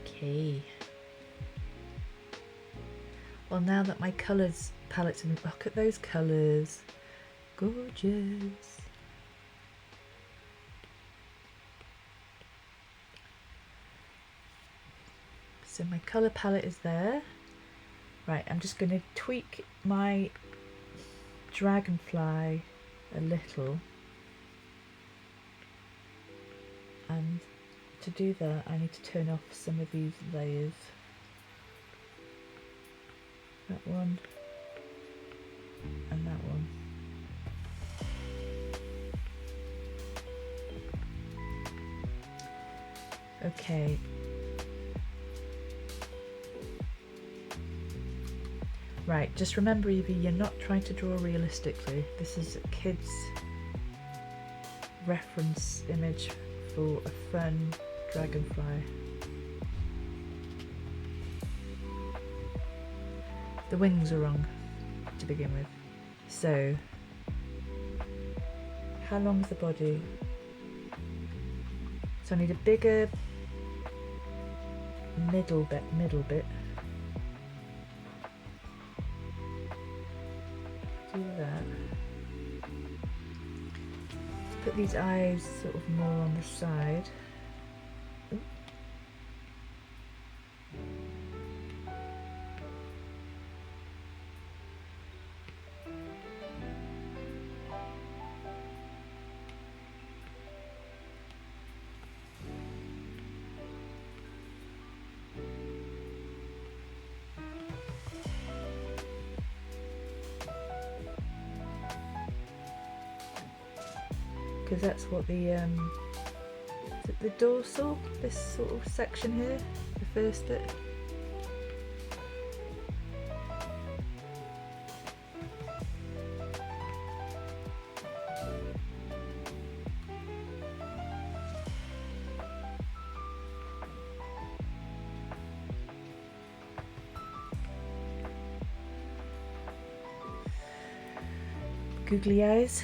Okay. Well, now that my colours palettes have been, look at those colours, gorgeous. So my colour palette is there. Right, I'm just going to tweak my dragonfly a little, and to do that I need to turn off some of these layers. That one and that one. Okay. Right, just remember, Yvie, you're not trying to draw realistically. This is a kid's reference image for a fun dragonfly. The wings are wrong to begin with. So, how long's the body? So I need a bigger middle bit. Do that. Put these eyes sort of more on the side. Ooh. Because that's what the is it the dorsal, this sort of section here, the first bit. Googly eyes.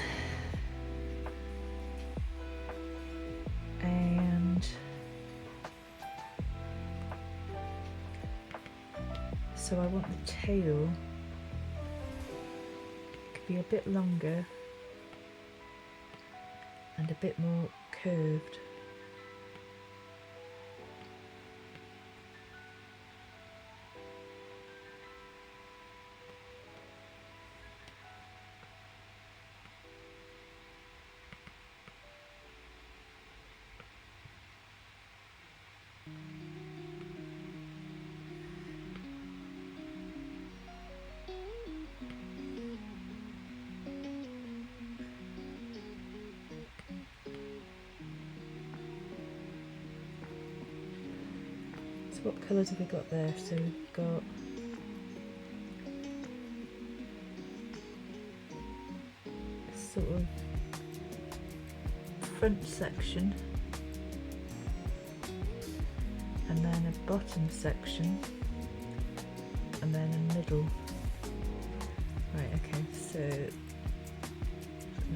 So I want the tail to be a bit longer and a bit more curved. What colours have we got there? So we've got a sort of front section and then a bottom section and then a middle. Right, okay, so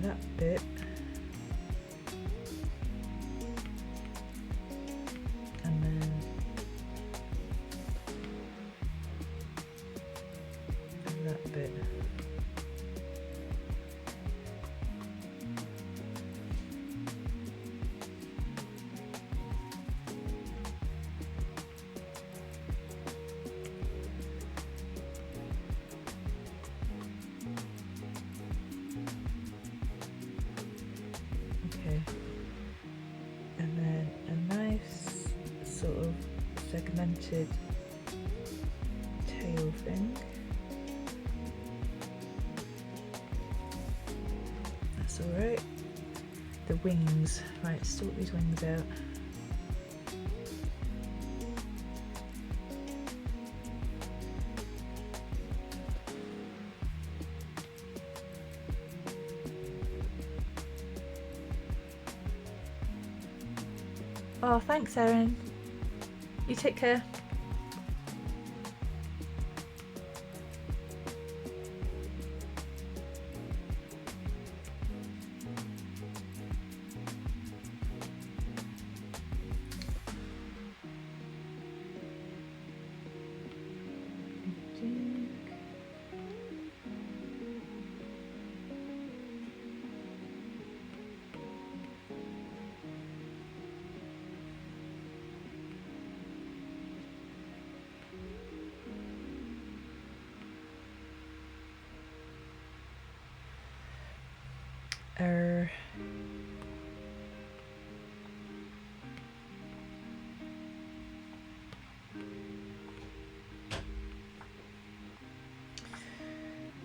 that bit and then that bit. Okay, and then a nice sort of segmented tail thing. That's alright. The wings. Right, sort these wings out. Oh, thanks, Erin. You take care.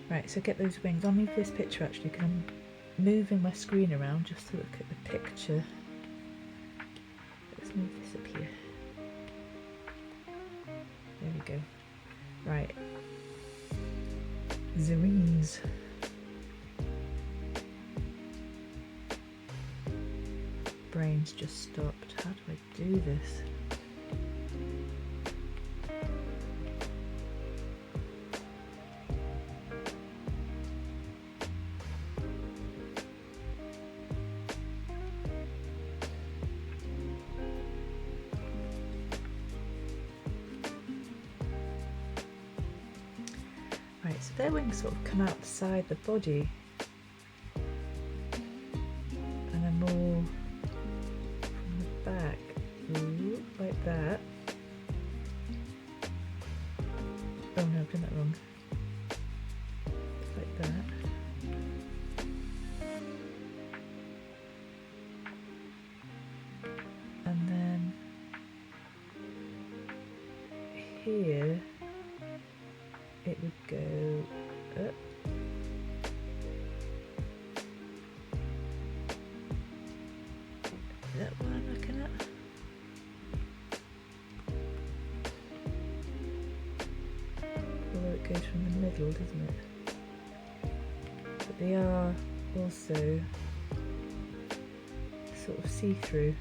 Right, so get those wings. I'll move this picture actually because I'm moving my screen around just to look at the picture. Let's move this up here. There we go. Right. The wings. Brain's just stopped. How do I do this? Right, so their wings sort of come outside the body and are more from the back. Ooh, like that. Oh no, I've done that wrong. Like that. And then here it would go up. Is that what I'm looking at? Although it goes from the middle, doesn't it? But they are also sort of see-through.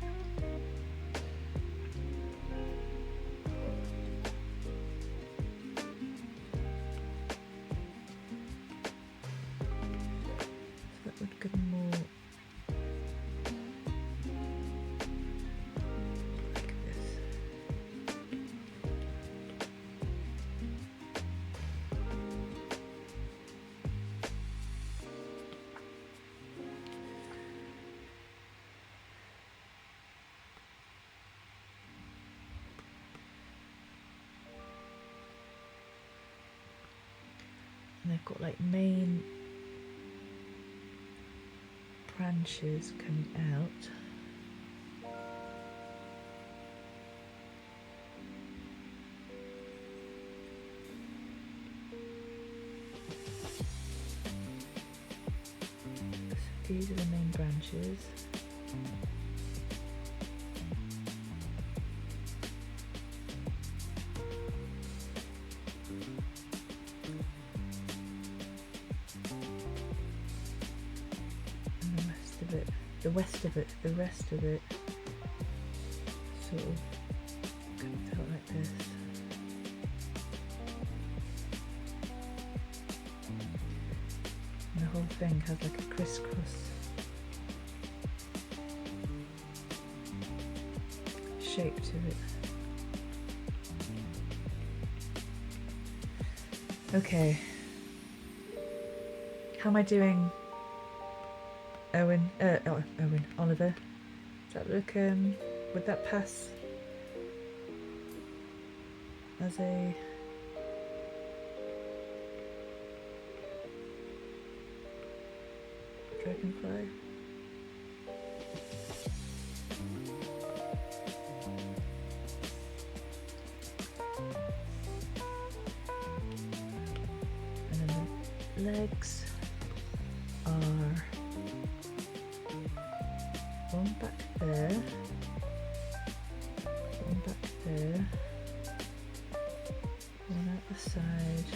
And they've got like main branches coming out. So these are the main branches. The rest of it sort of comes out like this. And the whole thing has like a crisscross shape to it. Okay. How am I doing? Oliver. Does that look, would that pass as a dragonfly? And then the legs are one back there, one back there, one out the side,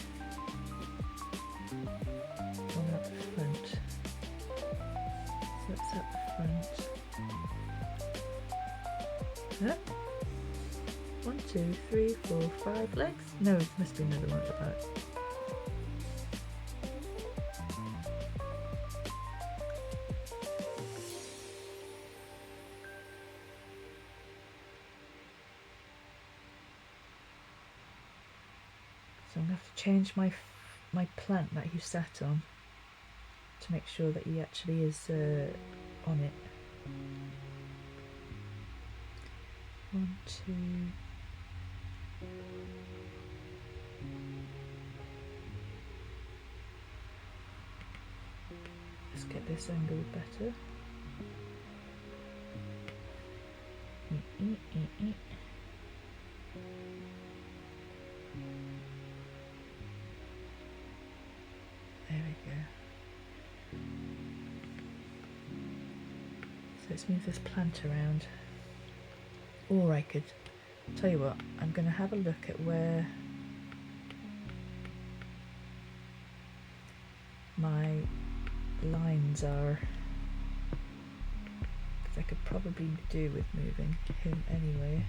one out the front. So that's at the front. Huh? 1, 2, 3, 4, 5 legs? No, it must be another one at the back. So I'm going to have to change my plant that he sat on to make sure that he actually is on it. 1, 2. Let's get this angle better. There we go. So let's move this plant around. Or I could, tell you what, I'm going to have a look at where my lines are, because I could probably do with moving him anyway.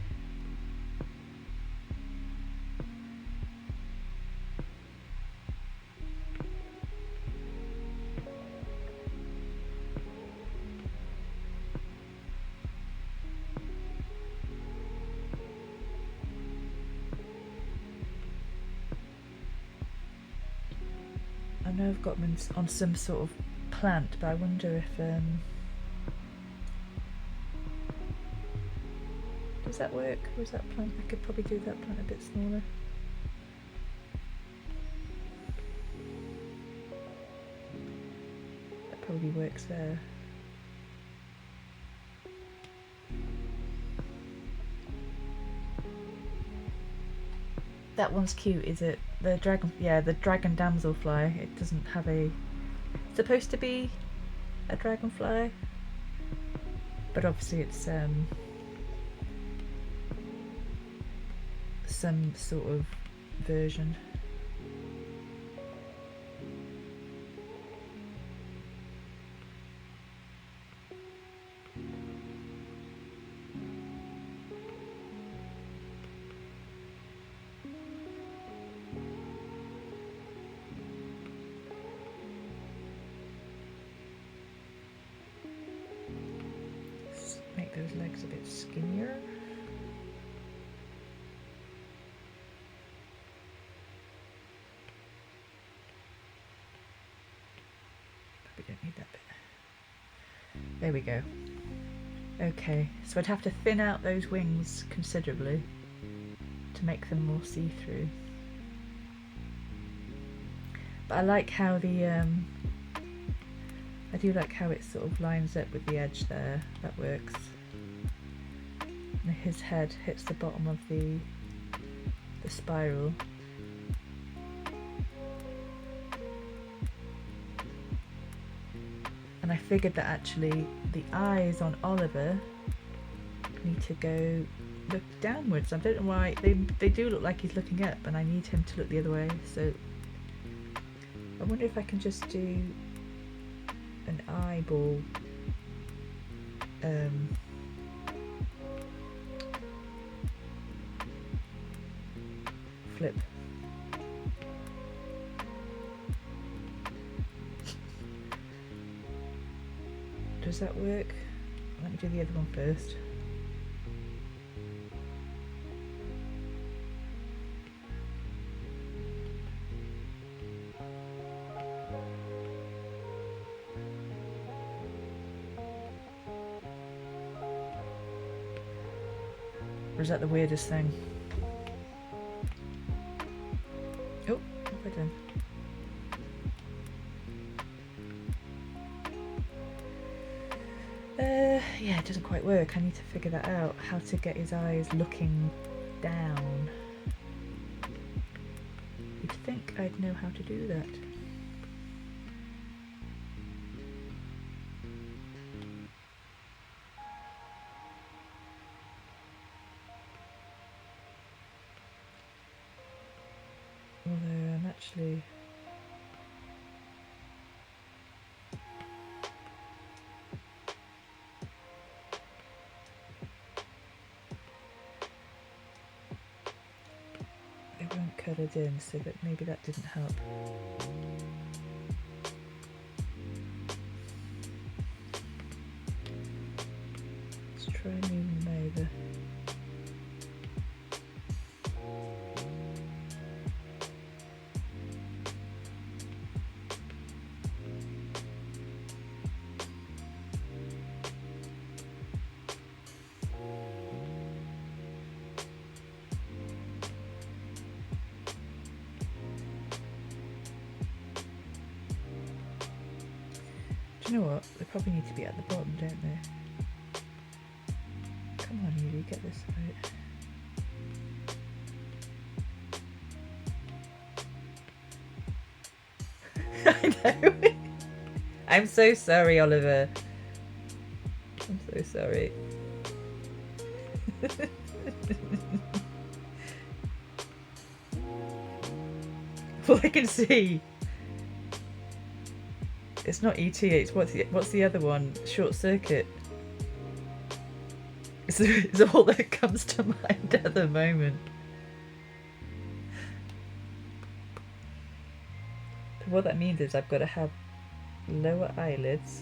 I know I've got them on some sort of plant, but I wonder if does that work? Or is that plant? I could probably do that plant a bit smaller. That probably works there. That one's cute, is it? The dragon, yeah, the dragon damselfly. It doesn't have a, it's supposed to be a dragonfly, but obviously it's some sort of version. Those legs a bit skinnier. Probably don't need that bit. There we go. Okay, so I'd have to thin out those wings considerably to make them more see-through. But I like how the I do like how it sort of lines up with the edge there. That works. And his head hits the bottom of the spiral. And I figured that actually the eyes on Oliver need to look downwards. I don't know why, they do look like he's looking up, and I need him to look the other way. So I wonder if I can just do an eyeball flip. Does that work? Let me do the other one first. Or is that the weirdest thing? Oh, what have I done? Yeah, it doesn't quite work. I need to figure that out, how to get his eyes looking down. You'd think I'd know how to do that. Although I'm actually... They weren't coloured in, so that maybe that didn't help. Let's try moving them over. you know what? They probably need to be at the bottom, don't they? Come on, Yvie, get this right. I know. I'm so sorry, Oliver. I'm so sorry. All I can see. It's not ET, it's what's the other one? Short Circuit. It's all that comes to mind at the moment. But what that means is I've got to have lower eyelids.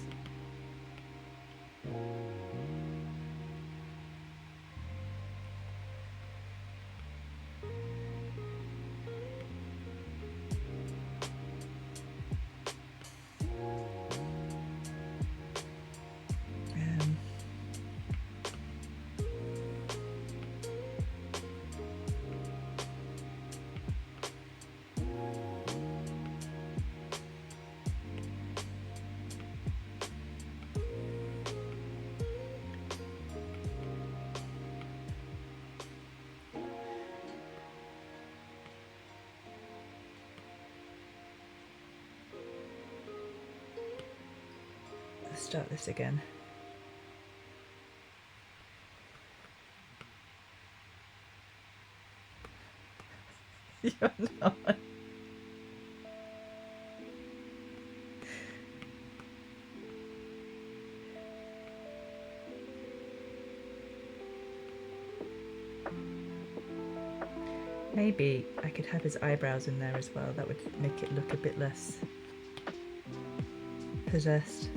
Let's start this again. You're not. Maybe I could have his eyebrows in there as well. That would make it look a bit less possessed.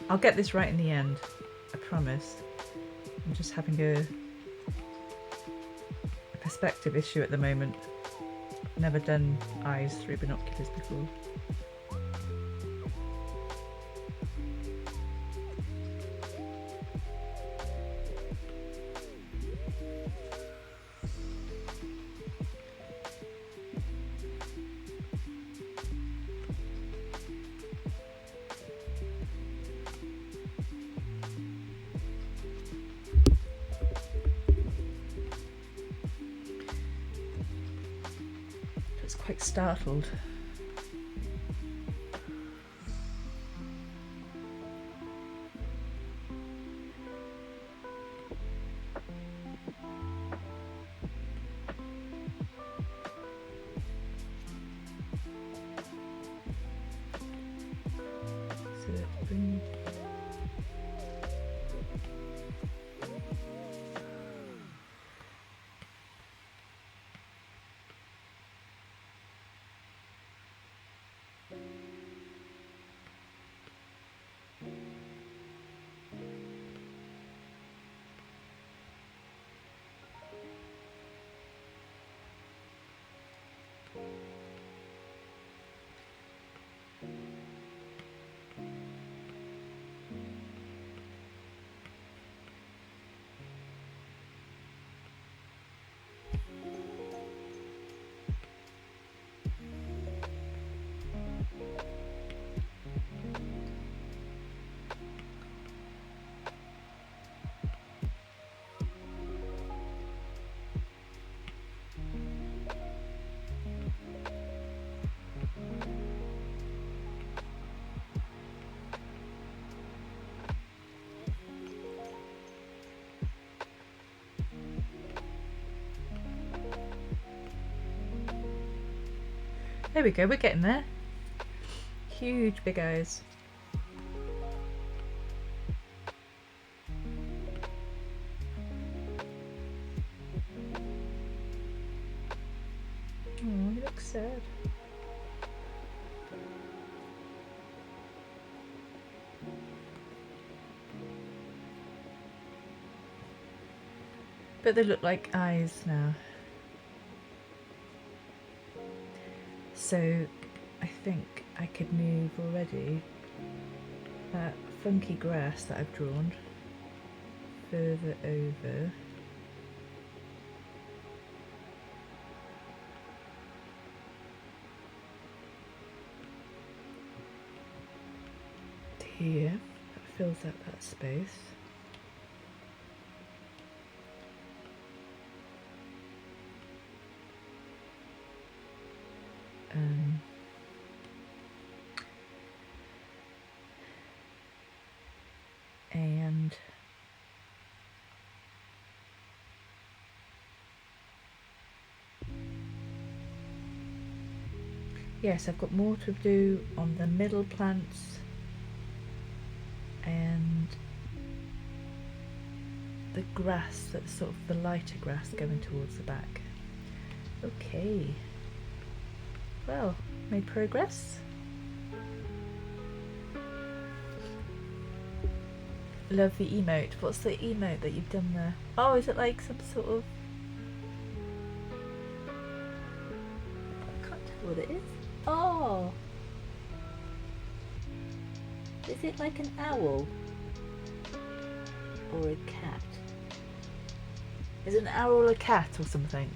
I'll get this right in the end, I promise. I'm just having a perspective issue at the moment. I've never done eyes through binoculars before. Quite startled. So let's bring There we go, we're getting there. Huge big eyes. looks sad. But they look like eyes now. So I think I could move already that funky grass that I've drawn further over. To here, that fills out that space. And yes, I've got more to do on the middle plants and the grass, that's sort of the lighter grass going towards the back. Okay, well, made progress. Love the emote. What's the emote that you've done there? Oh, is it like some sort of... I can't tell what it is. Oh! Is it like an owl? Or a cat? Is it an owl or a cat or something?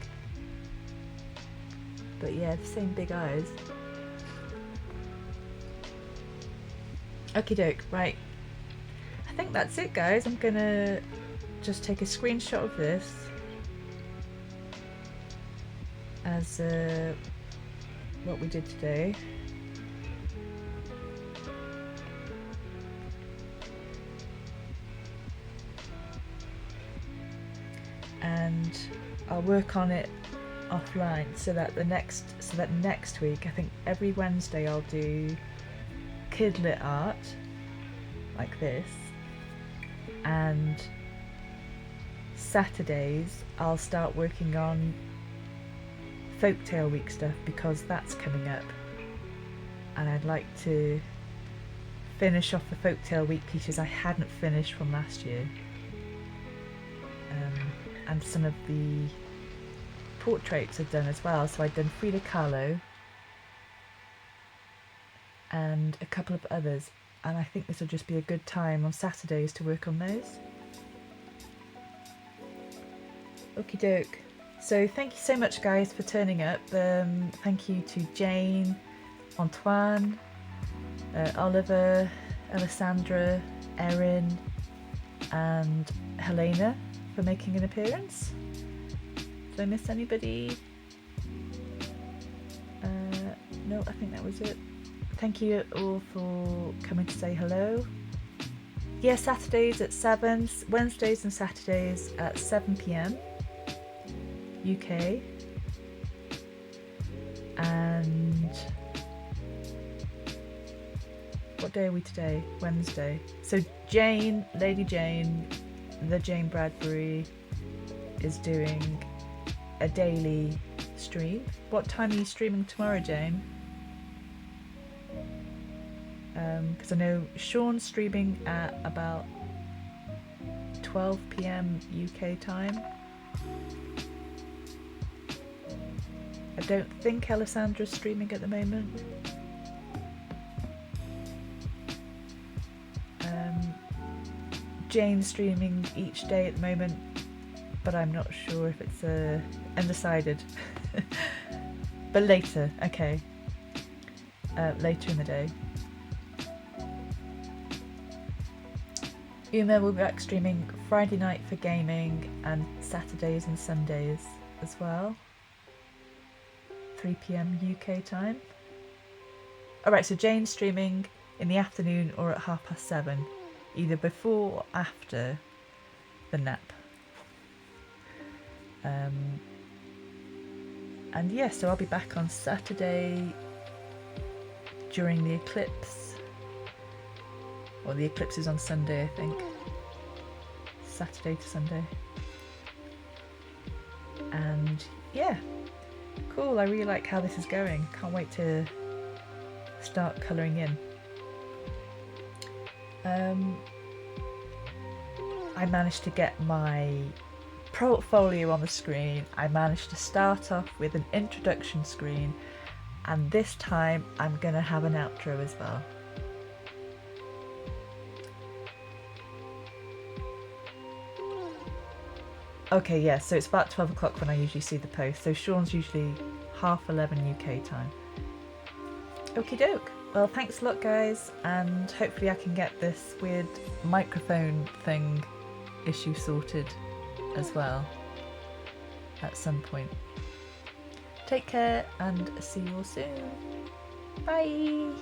But yeah, the same big eyes. Okie doke, right. I think that's it, guys. I'm gonna just take a screenshot of this as what we did today. And I'll work on it offline so that next week, I think every Wednesday I'll do kidlit art like this, and Saturdays I'll start working on Folktale Week stuff because that's coming up, and I'd like to finish off the Folktale Week pieces I hadn't finished from last year, and some of the portraits I've done as well. So I've done Frida Kahlo and a couple of others, and I think this will just be a good time on Saturdays to work on those. Okie doke. So thank you so much, guys, for turning up. Thank you to Jane, Antoine, Oliver, Alessandra, Erin and Helena for making an appearance. Did I miss anybody? No, I think that was it. Thank you all for coming to say hello. Yeah, Saturdays at 7, Wednesdays and Saturdays at 7 PM UK. And what day are we today? Wednesday. So Jane, Lady Jane, the Jane Bradbury, is doing a daily stream. What time are you streaming tomorrow, Jane? Because I know Sean's streaming at about 12 PM UK time. I don't think Alessandra's streaming at the moment. Jane's streaming each day at the moment, but I'm not sure if it's undecided. But later, okay. Later in the day. Uma will be back streaming Friday night for gaming and Saturdays and Sundays as well. 3 PM UK time. Alright, so Jane's streaming in the afternoon or at 7:30, either before or after the nap. And yeah, so I'll be back on Saturday during the eclipse. Or the eclipse is on Sunday, I think. Saturday to Sunday. And yeah, Cool, I really like how this is going. Can't wait to start colouring in. I managed to get my portfolio on the screen. I managed to start off with an introduction screen, and this time I'm gonna have an outro as well. Okay, yeah, so it's about 12 o'clock when I usually see the post, so Sean's usually 11:30 UK time. Okie doke. Well, thanks a lot, guys, and hopefully I can get this weird microphone thing issue sorted as well at some point. Take care and see you all soon. Bye!